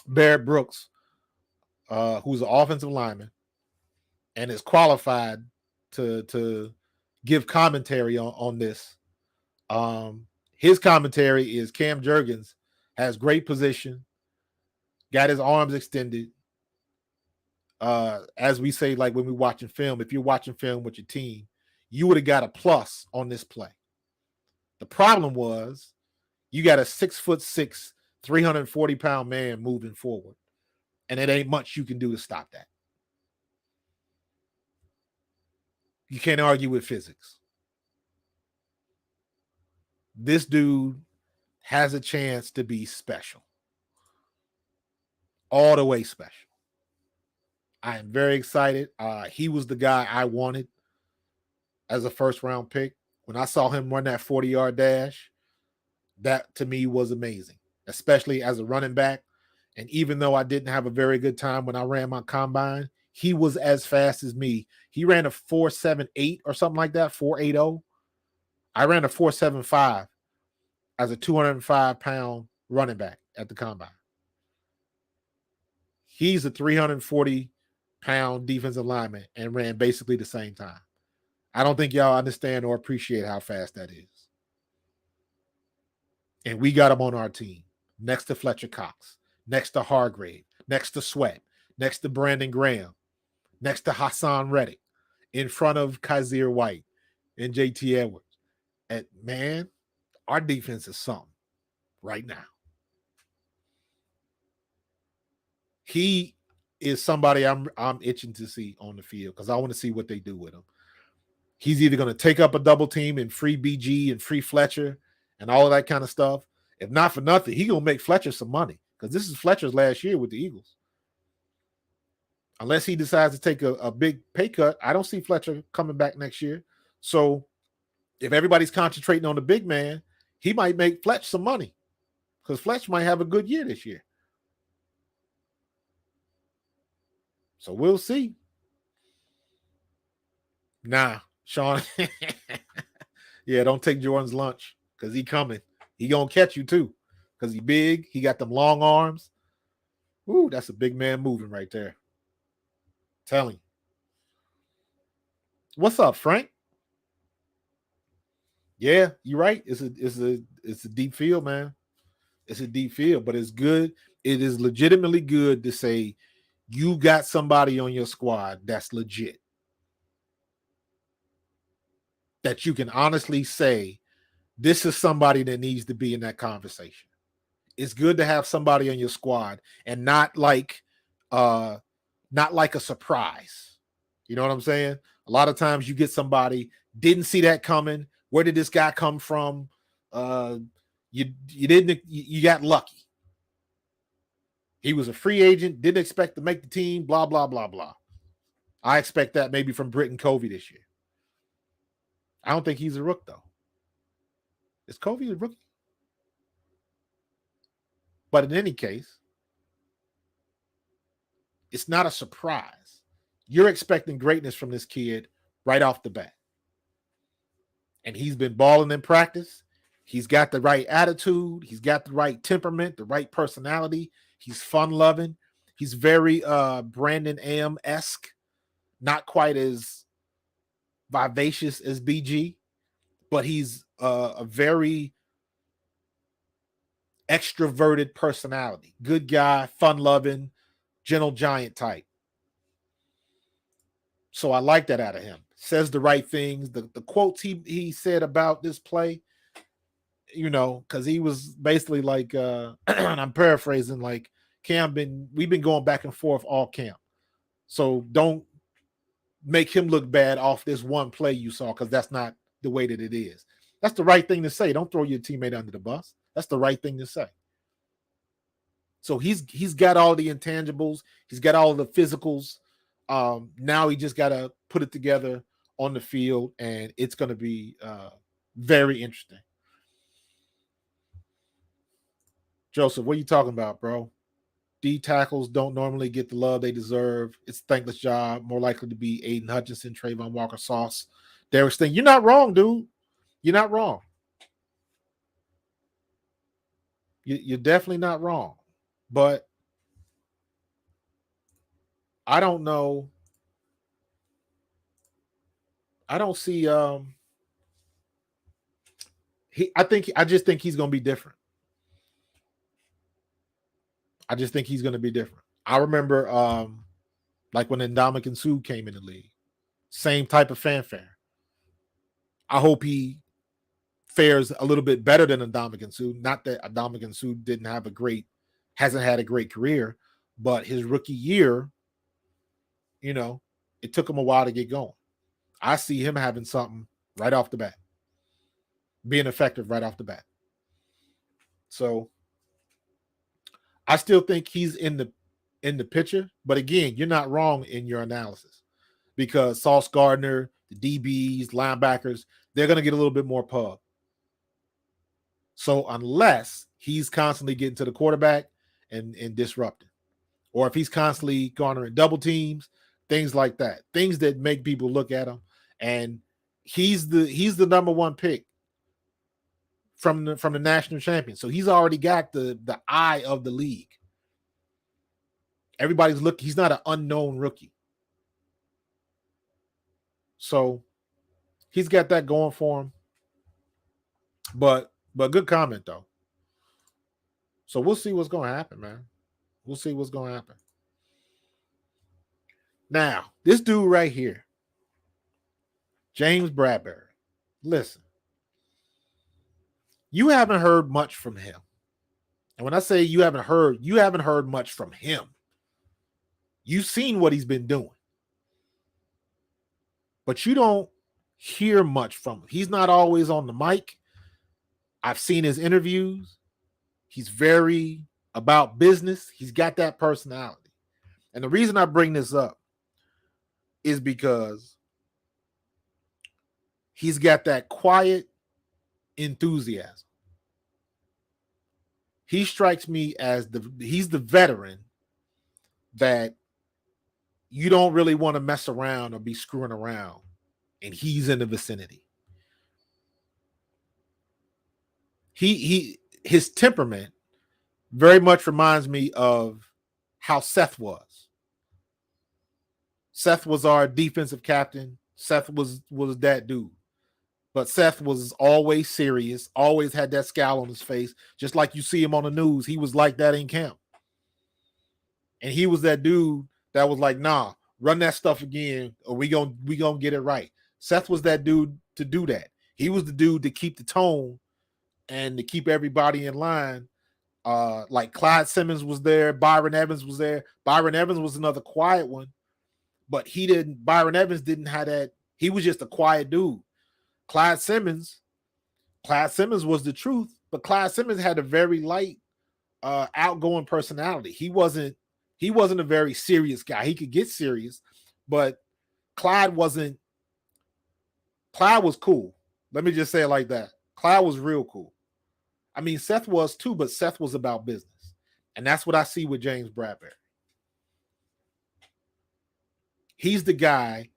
Barrett Brooks, who's an offensive lineman and is qualified to give commentary on this, his commentary is Cam Jurgens has great position, got his arms extended. As we say, like when we're watching film, if you're watching film with your team, you would have got a plus on this play. The problem was you got a 6'6", 340-pound man moving forward, and it ain't much you can do to stop that. You can't argue with physics. This dude has a chance to be special. All the way special. I am very excited. He was the guy I wanted as a first-round pick. When I saw him run that 40-yard dash, that to me was amazing, especially as a running back. And even though I didn't have a very good time when I ran my combine, he was as fast as me. He ran a 4.78 or something like that, 4.80. I ran a 4.75 as a 205-pound running back at the combine. He's a 340-pound defensive lineman and ran basically the same time. I don't think y'all understand or appreciate how fast that is. And we got him on our team next to Fletcher Cox, next to Hargrave, next to Sweat, next to Brandon Graham, next to Hassan Reddick, in front of Kaiser White and JT Edwards. And man, our defense is something right now. He is somebody I'm itching to see on the field because I want to see what they do with him. He's either going to take up a double team and free BG and free Fletcher and all of that kind of stuff. If not for nothing, he's going to make Fletcher some money because this is Fletcher's last year with the Eagles. Unless he decides to take a big pay cut, I don't see Fletcher coming back next year. So if everybody's concentrating on the big man, he might make Fletch some money because Fletch might have a good year this year. So we'll see. Nah, Sean. Yeah, don't take Jordan's lunch because he coming. He going to catch you too because he big. He got them long arms. Ooh, that's a big man moving right there. Telling you. What's up, Frank? Yeah, you're right. It's a deep field, man. It's a deep field, but it's good. It is legitimately good to say you got somebody on your squad that's legit. That you can honestly say, this is somebody that needs to be in that conversation. It's good to have somebody on your squad and not like a surprise. You know what I'm saying? A lot of times you get somebody, didn't see that coming. Where did this guy come from? You got lucky. He was a free agent, didn't expect to make the team, blah, blah, blah, blah. I expect that maybe from Britton Covey this year. I don't think he's a rook, though. Is Covey a rookie? But in any case, it's not a surprise. You're expecting greatness from this kid right off the bat. And he's been balling in practice. He's got the right attitude. He's got the right temperament, the right personality. He's fun-loving. He's very Brandon Am-esque. Not quite as vivacious as BG, but he's a very extroverted personality. Good guy, fun-loving, gentle giant type. So I like that out of him. Says the right things. The quotes he said about this play, you know, because he was basically like, and I'm paraphrasing, like, we've been going back and forth all camp. So don't make him look bad off this one play you saw, because that's not the way that it is. That's the right thing to say. Don't throw your teammate under the bus. That's the right thing to say. So he's got all the intangibles. He's got all the physicals. Now he just got to put it together on the field, and it's going to be very interesting. Joseph, what are you talking about, bro? D tackles don't normally get the love they deserve. It's a thankless job. More likely to be Aiden Hutchinson, Trayvon Walker, Sauce, Derek Sting. You're not wrong, dude. You're not wrong. You're definitely not wrong. But I don't know. I don't see. I just think he's going to be different. I just think he's going to be different. I remember like when Ndamukong Suh came in the league. Same type of fanfare. I hope he fares a little bit better than Ndamukong Suh. Not that Ndamukong Suh hasn't had a great career, but his rookie year, it took him a while to get going. I see him having something right off the bat, being effective right off the bat. So I still think he's in the picture, but again, you're not wrong in your analysis because Sauce Gardner, the DBs, linebackers, they're going to get a little bit more pub. So unless he's constantly getting to the quarterback and disrupting, or if he's constantly garnering double teams, things like that, things that make people look at him, and he's the number one pick from the national champion. So he's already got the eye of the league. Everybody's looking. He's not an unknown rookie. So he's got that going for him. But good comment, though. So we'll see what's going to happen, man. We'll see what's going to happen. Now, this dude right here, James Bradbury. Listen, you haven't heard much from him. And when I say you haven't heard much from him. You've seen what he's been doing. But you don't hear much from him. He's not always on the mic. I've seen his interviews. He's very about business. He's got that personality. And the reason I bring this up is because he's got that quiet enthusiasm. He strikes me as he's the veteran that you don't really want to mess around or be screwing around, and he's in the vicinity. His temperament very much reminds me of how Seth was. Seth was our defensive captain. Seth was that dude. But Seth was always serious, always had that scowl on his face, just like you see him on the news. He was like that in camp. And he was that dude that was like, nah, run that stuff again, or we gonna get it right. Seth was that dude to do that. He was the dude to keep the tone and to keep everybody in line. Like Clyde Simmons was there, Byron Evans was there. Byron Evans was another quiet one, but Byron Evans didn't have that. He was just a quiet dude. Clyde Simmons was the truth, but Clyde Simmons had a very light, outgoing personality. He wasn't a very serious guy. He could get serious, but Clyde was cool. Let me just say it like that. Clyde was real cool. I mean, Seth was too, but Seth was about business. And that's what I see with James Bradbury. He's the guy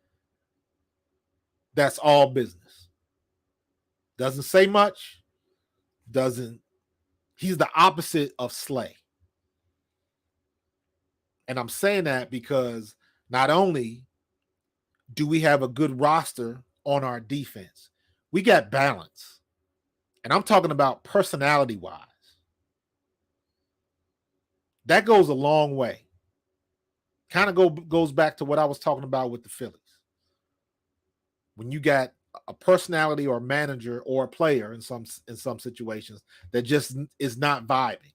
that's all business. Doesn't say much. He's the opposite of Slay. And I'm saying that because not only do we have a good roster on our defense, we got balance. And I'm talking about personality-wise. That goes a long way. Kind of goes back to what I was talking about with the Phillies. When you got a personality or a manager or a player in some situations that just is not vibing.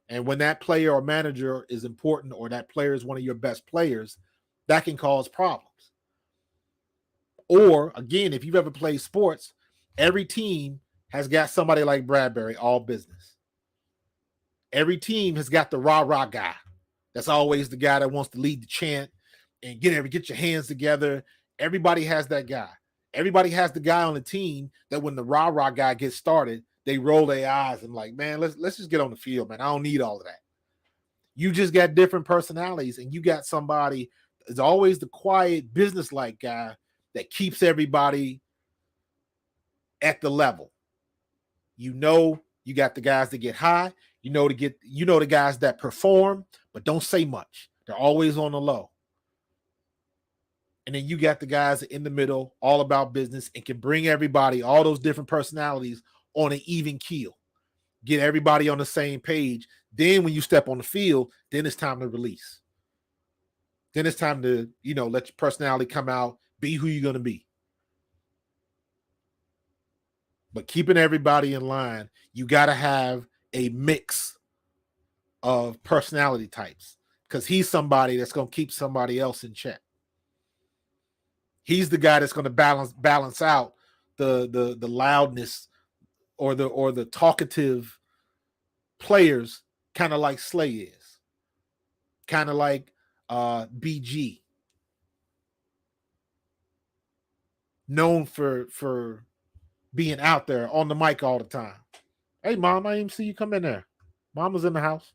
And when that player or manager is important, or that player is one of your best players, that can cause problems. Or again, if you've ever played sports, every team has got somebody like Bradbury, all business. Every team has got the rah-rah guy. That's always the guy that wants to lead the chant and get your hands together. Everybody has that guy. Everybody has the guy on the team that when the rah-rah guy gets started, they roll their eyes and like, man, let's just get on the field, man. I don't need all of that. You just got different personalities, and you got somebody is always the quiet, business-like guy that keeps everybody at the level. You got the guys that get high. The guys that perform, but don't say much. They're always on the low. And then you got the guys in the middle, all about business, and can bring everybody, all those different personalities, on an even keel. Get everybody on the same page. Then when you step on the field, then it's time to release. Then it's time to, let your personality come out, be who you're going to be. But keeping everybody in line, you got to have a mix of personality types, because he's somebody that's going to keep somebody else in check. He's the guy that's going to balance out the loudness or the talkative players, kind of like Slay is, kind of like BG, known for being out there on the mic all the time. Hey, Mom, I didn't see you come in there. Mama's in the house.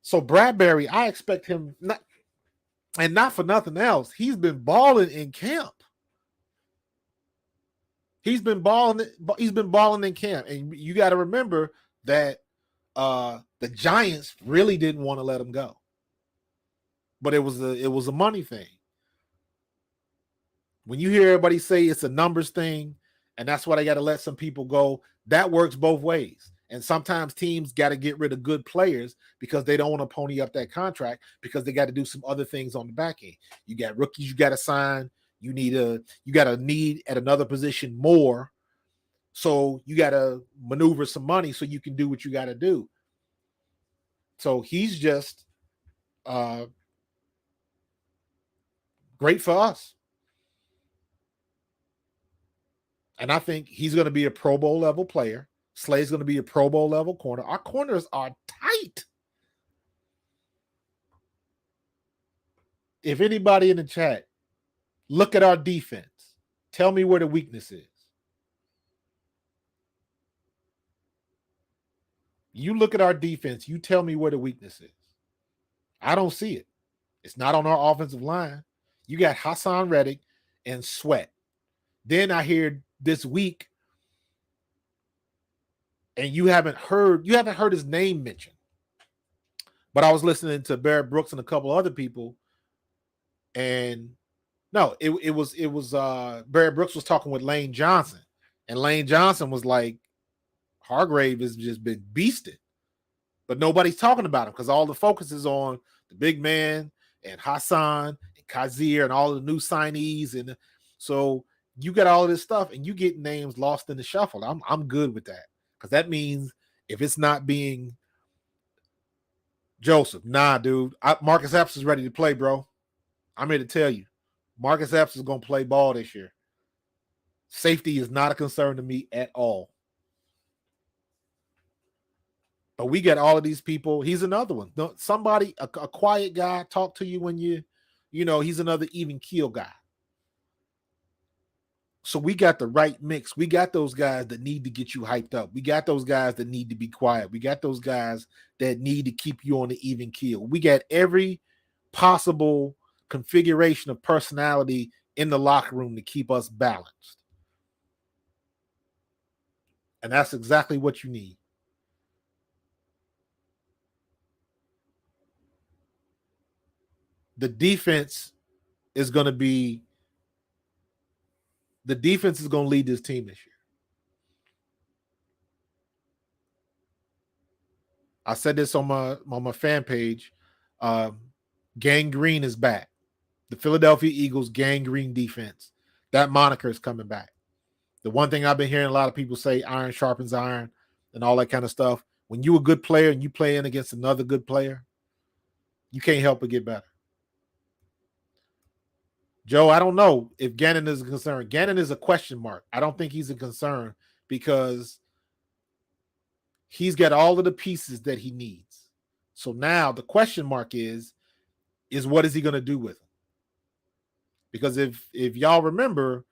So Bradbury, I expect him not for nothing else. He's been balling in camp. He's been balling in camp. And you got to remember that the Giants really didn't want to let him go. But it was a money thing. When you hear everybody say it's a numbers thing, and that's why they got to let some people go, that works both ways. And sometimes teams got to get rid of good players because they don't want to pony up that contract, because they got to do some other things on the back end. You got rookies you got to sign. You got a need at another position more. So you got to maneuver some money so you can do what you got to do. So he's just great for us. And I think he's going to be a Pro Bowl level player. Slay's going to be a Pro Bowl level corner. Our corners are tight. If anybody in the chat, look at our defense. Tell me where the weakness is. You look at our defense. You tell me where the weakness is. I don't see it. It's not on our offensive line. You got Hassan Reddick and Sweat. Then I hear this week, and you haven't heard his name mentioned. But I was listening to Barrett Brooks and a couple other people, and no, it was Barrett Brooks was talking with Lane Johnson, and Lane Johnson was like, Hargrave has just been beasted, but nobody's talking about him because all the focus is on the big man and Hassan and Kazir and all the new signees, and so you got all of this stuff, and you get names lost in the shuffle. I'm good with that, because that means if it's not being Joseph, nah, dude, Marcus Epps is ready to play, bro. I'm here to tell you, Marcus Epps is going to play ball this year. Safety is not a concern to me at all. But we got all of these people. He's another one. Somebody, a quiet guy, talk to you when he's another even keel guy. So we got the right mix. We got those guys that need to get you hyped up. We got those guys that need to be quiet. We got those guys that need to keep you on the even keel. We got every possible configuration of personality in the locker room to keep us balanced. And that's exactly what you need. The defense is going to lead this team this year. I said this on my fan page. Gangrene is back. The Philadelphia Eagles Gangrene defense. That moniker is coming back. The one thing I've been hearing a lot of people say, iron sharpens iron and all that kind of stuff. When you're a good player and you play in against another good player, you can't help but get better. Joe, I don't know if Gannon is a concern. Gannon is a question mark. I don't think he's a concern because he's got all of the pieces that he needs. So now the question mark is what is he going to do with them? Because if y'all remember,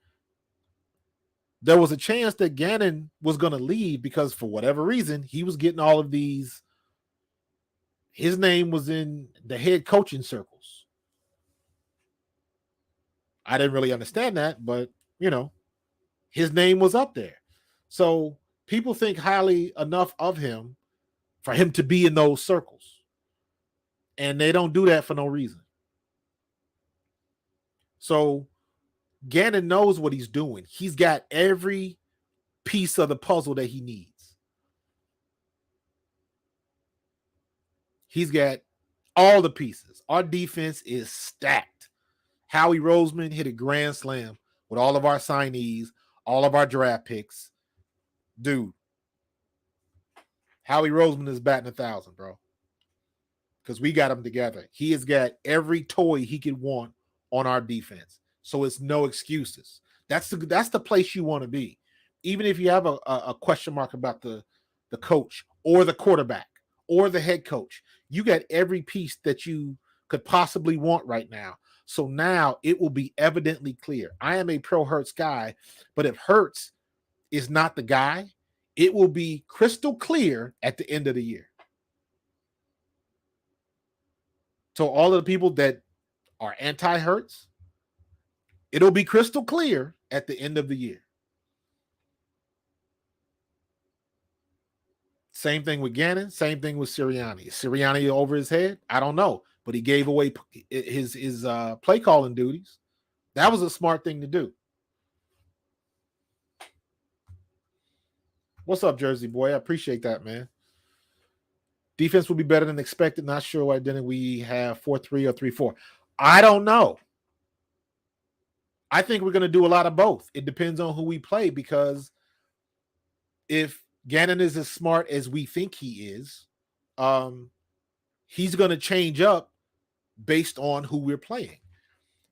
there was a chance that Gannon was going to leave because for whatever reason, he was getting all of these His name was in the head coaching circles. I didn't really understand that, but his name was up there. So people think highly enough of him for him to be in those circles. And they don't do that for no reason. So Gannon knows what he's doing. He's got every piece of the puzzle that he needs. He's got all the pieces. Our defense is stacked. Howie Roseman hit a grand slam with all of our signees, all of our draft picks. Dude, Howie Roseman is batting 1,000, bro. Because we got him together. He has got every toy he could want on our defense. So it's no excuses. That's the place you want to be. Even if you have a question mark about the coach or the quarterback or the head coach, you got every piece that you could possibly want right now. So now it will be evidently clear. I am a pro Hurts guy, but if Hurts is not the guy, it will be crystal clear at the end of the year. So all of the people that are anti-Hurts, it'll be crystal clear at the end of the year. Same thing with Gannon. Same thing with Sirianni. Is Sirianni over his head? I don't know. But he gave away his play calling duties. That was a smart thing to do. What's up, Jersey boy? I appreciate that, man. Defense will be better than expected. Not sure why didn't we have 4-3 or 3-4. I don't know. I think we're going to do a lot of both. It depends on who we play, because if Gannon is as smart as we think he is, he's going to change up based on who we're playing.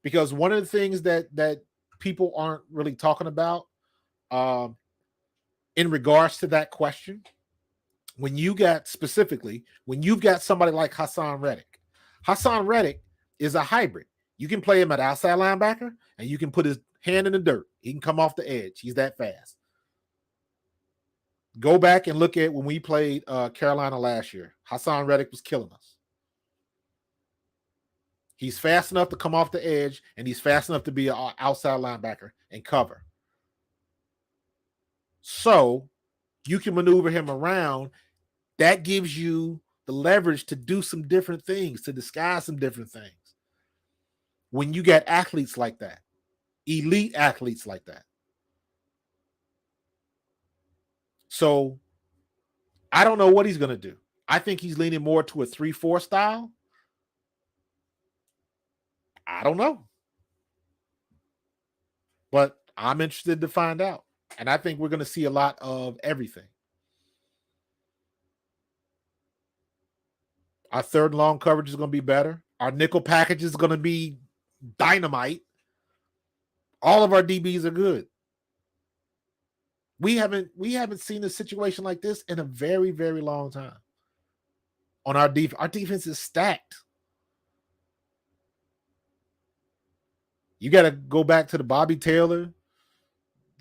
Because one of the things that people aren't really talking about in regards to that question, when you've got somebody like Hassan Reddick is a hybrid. You can play him at outside linebacker, and you can put his hand in the dirt. He can come off the edge. He's that fast. Go back and look at when we played Carolina last year. Hassan Reddick was killing us. He's fast enough to come off the edge, and he's fast enough to be an outside linebacker and cover. So you can maneuver him around. That gives you the leverage to do some different things, to disguise some different things. When you get athletes like that, elite athletes like that. So I don't know what he's going to do. I think he's leaning more to a 3-4 style. I don't know. But I'm interested to find out. And I think we're going to see a lot of everything. Our third and long coverage is going to be better. Our nickel package is going to be dynamite. All of our DBs are good. We haven't seen a situation like this in a very, very long time. On our defense, our defense is stacked. You got to go back to the Bobby Taylor,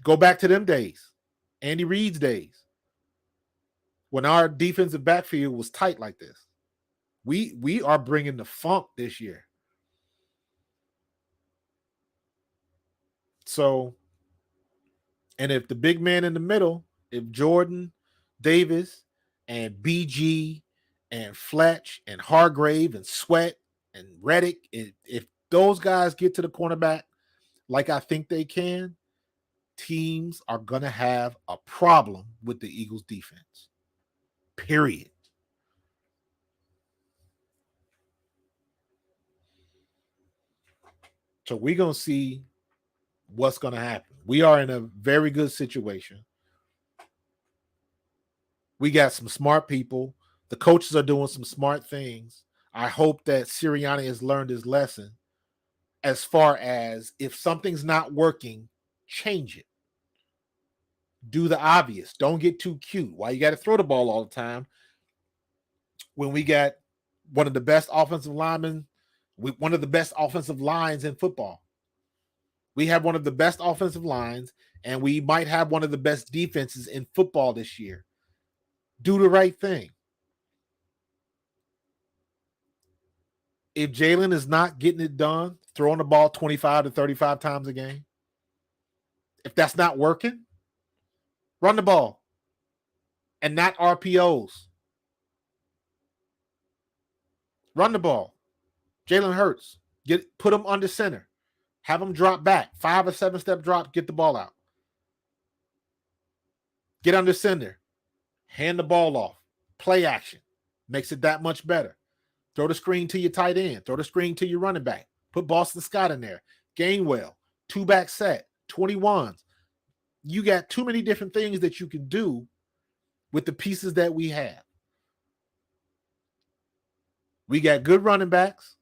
go back to them days, Andy Reid's days, when our defensive backfield was tight like this. We are bringing the funk this year. So, and if the big man in the middle, if Jordan, Davis, and BG, and Fletch, and Hargrave, and Sweat, and Reddick, if those guys get to the cornerback like I think they can, teams are going to have a problem with the Eagles defense. Period. So we're going to see what's going to happen. We are in a very good situation. We got some smart people. The coaches are doing some smart things. I hope that Sirianni has learned his lesson as far as if something's not working, change it. Do the obvious. Don't get too cute. Why you got to throw the ball all the time when we got one of the best offensive linemen, one of the best offensive lines in football? We have one of the best offensive lines, and we might have one of the best defenses in football this year. Do the right thing. If Jalen is not getting it done, throwing the ball 25 to 35 times a game, if that's not working, run the ball and not RPOs. Run the ball. Jalen Hurts, put him under center. Have him drop back. 5 or 7 step drop, get the ball out. Get under center. Hand the ball off. Play action. Makes it that much better. Throw the screen to your tight end. Throw the screen to your running back. Put Boston Scott in there. Gainwell. 2-back set. 21s. You got too many different things that you can do with the pieces that we have. We got good running backs.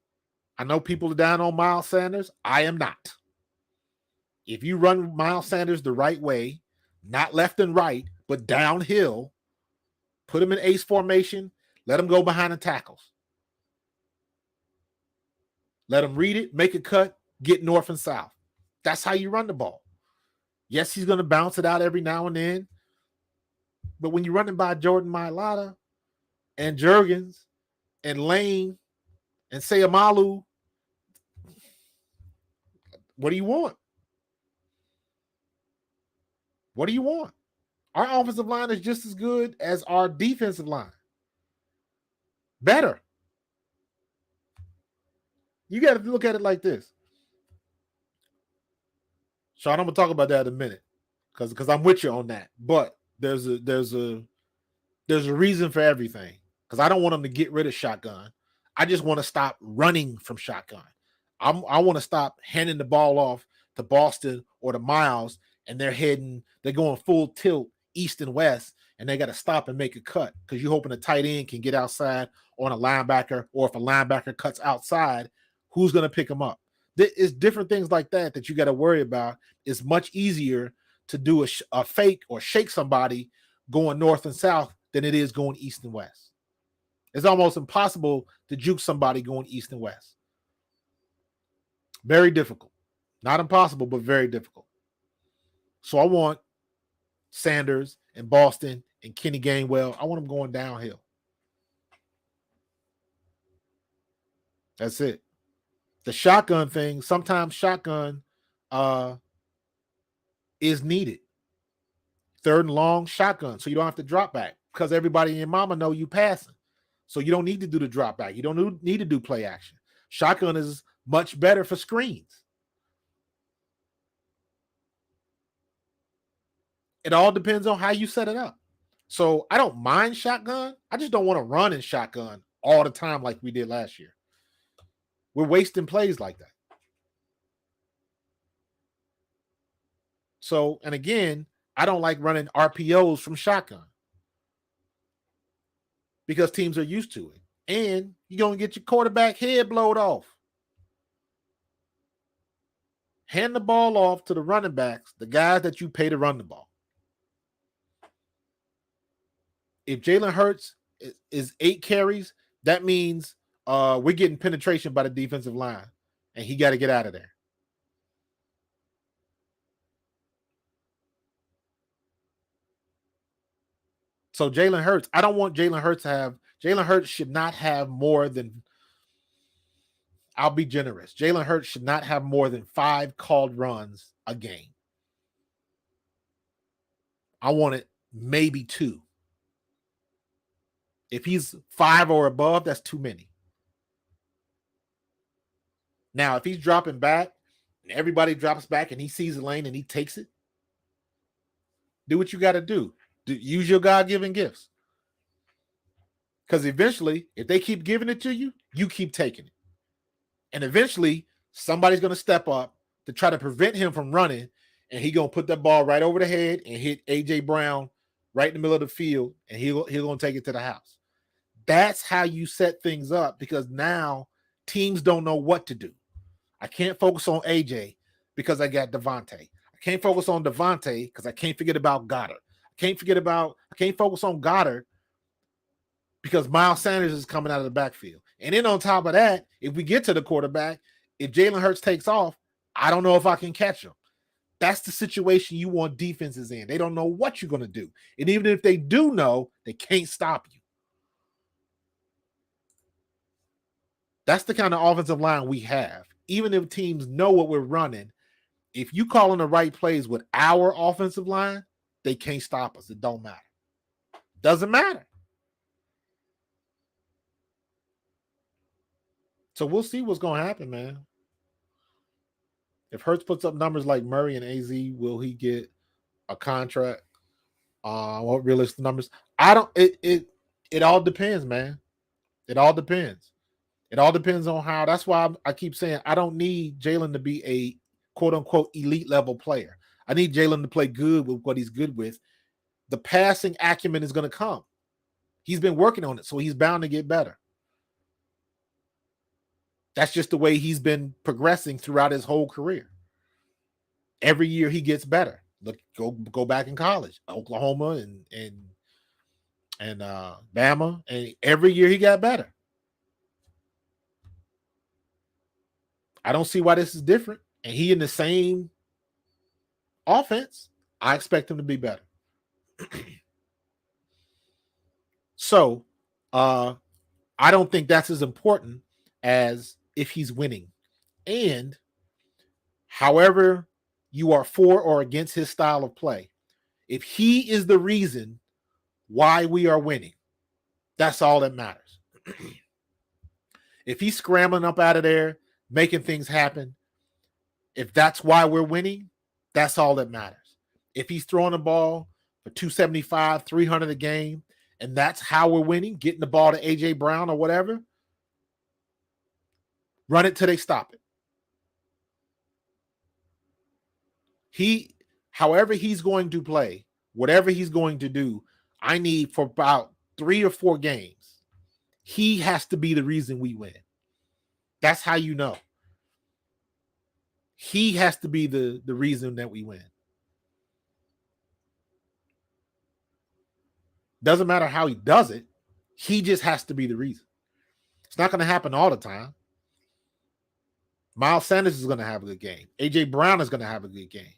I know people are down on Miles Sanders. I am not. If you run Miles Sanders the right way, not left and right, but downhill, put him in ace formation, let him go behind the tackles. Let him read it, make a cut, get north and south. That's how you run the ball. Yes, he's going to bounce it out every now and then. But when you're running by Jordan Mailata and Juergens and Lane and Sayamalu, what do you want? What do you want? Our offensive line is just as good as our defensive line. Better. You got to look at it like this. Sean, I'm going to talk about that in a minute because I'm with you on that. But there's a reason for everything because I don't want them to get rid of shotgun. I just want to stop running from shotgun. I want to stop handing the ball off to Boston or to Miles, and they're going full tilt east and west, and they got to stop and make a cut because you're hoping a tight end can get outside on a linebacker, or if a linebacker cuts outside, who's going to pick him up? It's different things like that you got to worry about. It's much easier to do a fake or shake somebody going north and south than it is going east and west. It's almost impossible to juke somebody going east and west. Very difficult. Not impossible, but very difficult. So I want Sanders and Boston and Kenny Gainwell. I want them going downhill. That's it. The shotgun thing, sometimes shotgun is needed. Third and long, shotgun, so you don't have to drop back because everybody and your mama know you passing. So you don't need to do the drop back. You don't need to do play action. Shotgun is much better for screens. It all depends on how you set it up. So I don't mind shotgun. I just don't want to run in shotgun all the time like we did last year. We're wasting plays like that. So, and again, I don't like running RPOs from shotgun because teams are used to it. And you're going to get your quarterback head blowed off. Hand the ball off to the running backs, the guys that you pay to run the ball. If Jalen Hurts is 8 carries, that means we're getting penetration by the defensive line, and he got to get out of there. So Jalen Hurts, I don't want Jalen Hurts to have – Jalen Hurts should not have more than – I'll be generous. Jalen Hurts should not have more than 5 called runs a game. I want it maybe 2. If he's 5 or above, that's too many. Now, if he's dropping back and everybody drops back and he sees the lane and he takes it, do what you got to do. Use your God-given gifts. Because eventually, if they keep giving it to you, you keep taking it. And eventually, somebody's going to step up to try to prevent him from running, and he's going to put that ball right over the head and hit A.J. Brown right in the middle of the field, and he's going to take it to the house. That's how you set things up, because now teams don't know what to do. I can't focus on A.J. because I got Devontae. I can't focus on Devontae because I can't forget about Goddard. I can't focus on Goddard because Miles Sanders is coming out of the backfield. And then on top of that, if we get to the quarterback, if Jalen Hurts takes off, I don't know if I can catch him. That's the situation you want defenses in. They don't know what you're going to do. And even if they do know, they can't stop you. That's the kind of offensive line we have. Even if teams know what we're running, if you call in the right plays with our offensive line, they can't stop us. It don't matter. Doesn't matter. So we'll see what's going to happen, man. If Hurts puts up numbers like Murray and AZ, will he get a contract? What realistic numbers? I don't. It all depends, man. It all depends. It all depends on how. That's why I keep saying I don't need Jalen to be a quote unquote elite level player. I need Jalen to play good with what he's good with. The passing acumen is going to come. He's been working on it, so he's bound to get better. That's just the way he's been progressing throughout his whole career. Every year he gets better. Look, go back in college, Oklahoma and Bama, and every year he got better. I don't see why this is different. And he in the same offense, I expect him to be better. So, I don't think that's as important as if he's winning. And however you are for or against his style of play, if he is the reason why we are winning, that's all that matters. If he's scrambling up out of there, making things happen, if that's why we're winning, that's all that matters. If he's throwing the ball for 275, 300 a game, and that's how we're winning, getting the ball to A.J. Brown or whatever, run it till they stop it. However he's going to play, whatever he's going to do, I need for about 3 or 4 games, he has to be the reason we win. That's how you know. He has to be the reason that we win. Doesn't matter how he does it. He just has to be the reason. It's not going to happen all the time. Miles Sanders is going to have a good game. A.J. Brown is going to have a good game.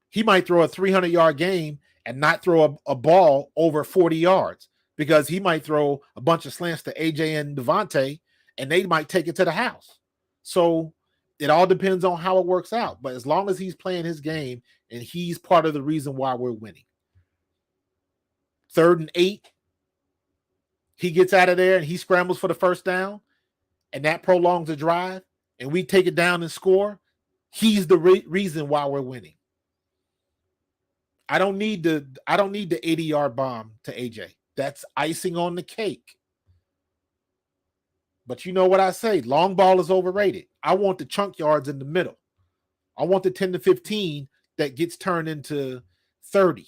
He might throw a 300-yard game and not throw a ball over 40 yards because he might throw a bunch of slants to A.J. and Devontae, and they might take it to the house. So it all depends on how it works out. But as long as he's playing his game and he's part of the reason why we're winning. 3rd and 8, he gets out of there and he scrambles for the first down, and that prolongs the drive, and we take it down and score. He's the reason why we're winning. I don't need the 80-yard bomb to AJ. That's icing on the cake. But you know what I say? Long ball is overrated. I want the chunk yards in the middle. I want the 10 to 15 that gets turned into 30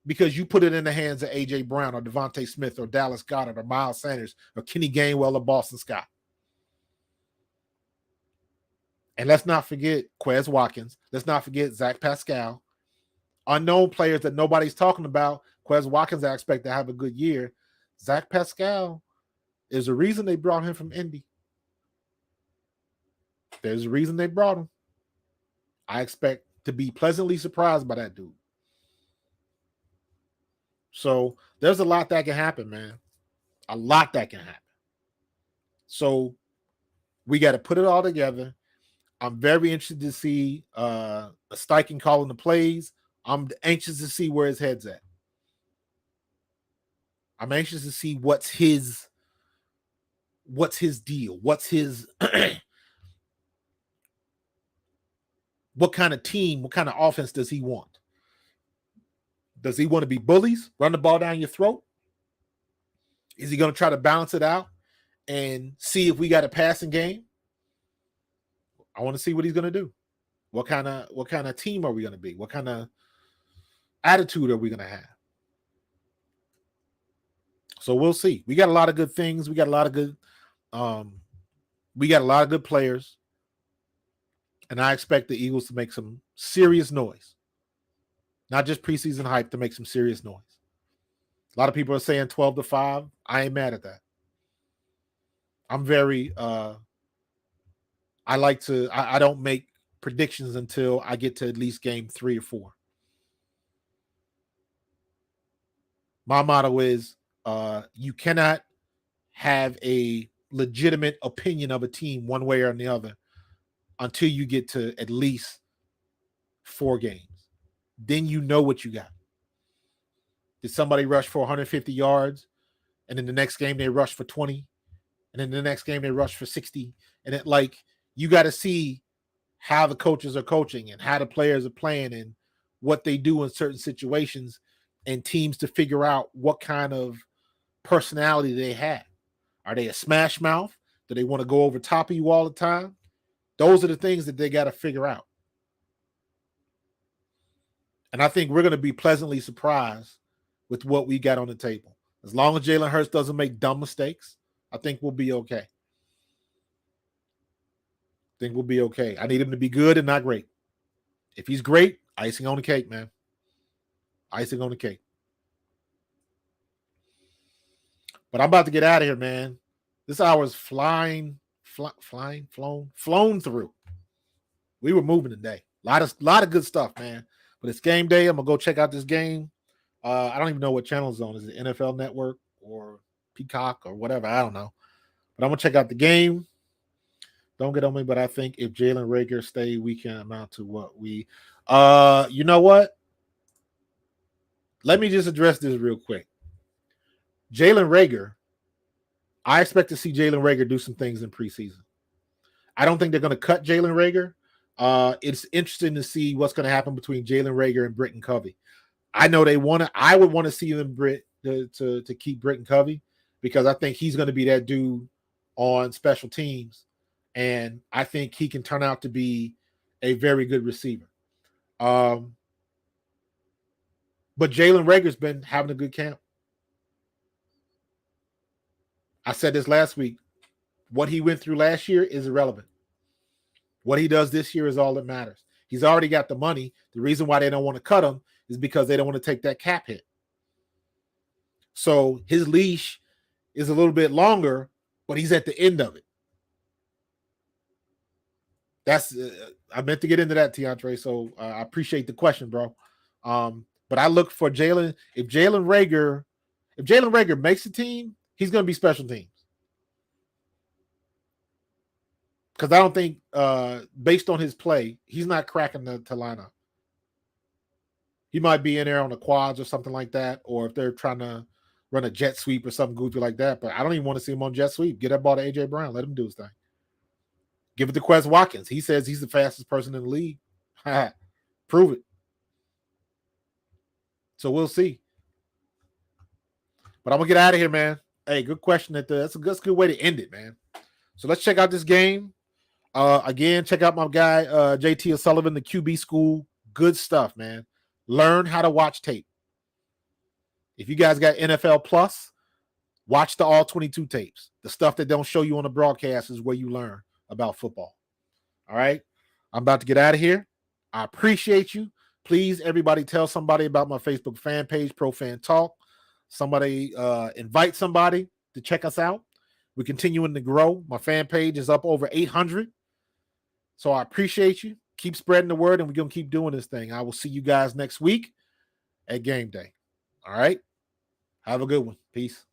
because you put it in the hands of A.J. Brown or Devontae Smith or Dallas Goedert or Miles Sanders or Kenny Gainwell or Boston Scott. And let's not forget Quez Watkins. Let's not forget Zach Pascal. Unknown players that nobody's talking about. Quez Watkins, I expect to have a good year. Zach Pascal is the reason they brought him from Indy. There's a reason they brought him. I expect to be pleasantly surprised by that dude. So there's a lot that can happen, man. A lot that can happen. So we got to put it all together. I'm very interested to see Steichen calling the plays. I'm anxious to see where his head's at. I'm anxious to see what's his deal. What's his what kind of team, what kind of offense does he want? Does he want to be bullies, run the ball down your throat? Is he going to try to balance it out and see if we got a passing game? I want to see what he's going to do. What kind of team are we going to be? What kind of attitude are we going to have? So we'll see. We got a lot of good things. We got a lot of good players. And I expect the Eagles to make some serious noise. Not just preseason hype, to make some serious noise. A lot of people are saying 12-5. I ain't mad at that. I'm very I don't make predictions until I get to at least game 3 or 4. My motto is you cannot have a legitimate opinion of a team one way or the other until you get to at least 4 games. Then you know what you got. Did somebody rush for 150 yards, and in the next game they rush for 20, and then the next game they rush for 60? And it, like, you got to see how the coaches are coaching and how the players are playing and what they do in certain situations, and teams to figure out what kind of personality they have. Are they a smash mouth? Do they want to go over top of you all the time? Those are the things that they got to figure out. And I think we're going to be pleasantly surprised with what we got on the table. As long as Jalen Hurts doesn't make dumb mistakes, I think we'll be okay. I need him to be good and not great. If he's great, icing on the cake, man. Icing on the cake. But I'm about to get out of here, man. This hour is flown through. We were moving today. A lot of good stuff, man. But it's game day. I'm gonna go check out this game. I don't even know what channel it's on. Is it NFL Network or Peacock or whatever? I don't know. But I'm gonna check out the game. Don't get on me, but I think if Jalen Reagor stay, we can amount to what we. You know what? Let me just address this real quick. Jalen Reagor, I expect to see Jalen Reagor do some things in preseason. I don't think they're going to cut Jalen Reagor. It's interesting to see what's going to happen between Jalen Reagor and Britton Covey. I know they want to. I would want to see them to keep Britton Covey because I think he's going to be that dude on special teams, and I think he can turn out to be a very good receiver. But Jalen Reagor's been having a good camp. I said this last week. What he went through last year is irrelevant. What he does this year is all that matters. He's already got the money. The reason why they don't want to cut him is because they don't want to take that cap hit. So his leash is a little bit longer, but he's at the end of it. That's I meant to get into that, Tiantre. So I appreciate the question, bro. But I look for Jalen. If Jalen Reagor makes the team, he's going to be special teams. Because I don't think, based on his play, he's not cracking the lineup. He might be in there on the quads or something like that, or if they're trying to run a jet sweep or something goofy like that. But I don't even want to see him on jet sweep. Get that ball to A.J. Brown. Let him do his thing. Give it to Quez Watkins. He says he's the fastest person in the league. Prove it. So we'll see. But I'm going to get out of here, man. Hey, good question. That's a good way to end it, man. So let's check out this game. Again, check out my guy, JT O'Sullivan, the QB School. Good stuff, man. Learn how to watch tape. If you guys got NFL Plus, watch the all 22 tapes. The stuff that don't show you on the broadcast is where you learn about football. All right? I'm about to get out of here. I appreciate you. Please, everybody, tell somebody about my Facebook fan page, Pro Fan Talk. Somebody invite somebody to check us out. We're continuing to grow. My fan page is up over 800. So I appreciate you. Keep spreading the word, and we're going to keep doing this thing. I will see you guys next week at game day. All right? Have a good one. Peace.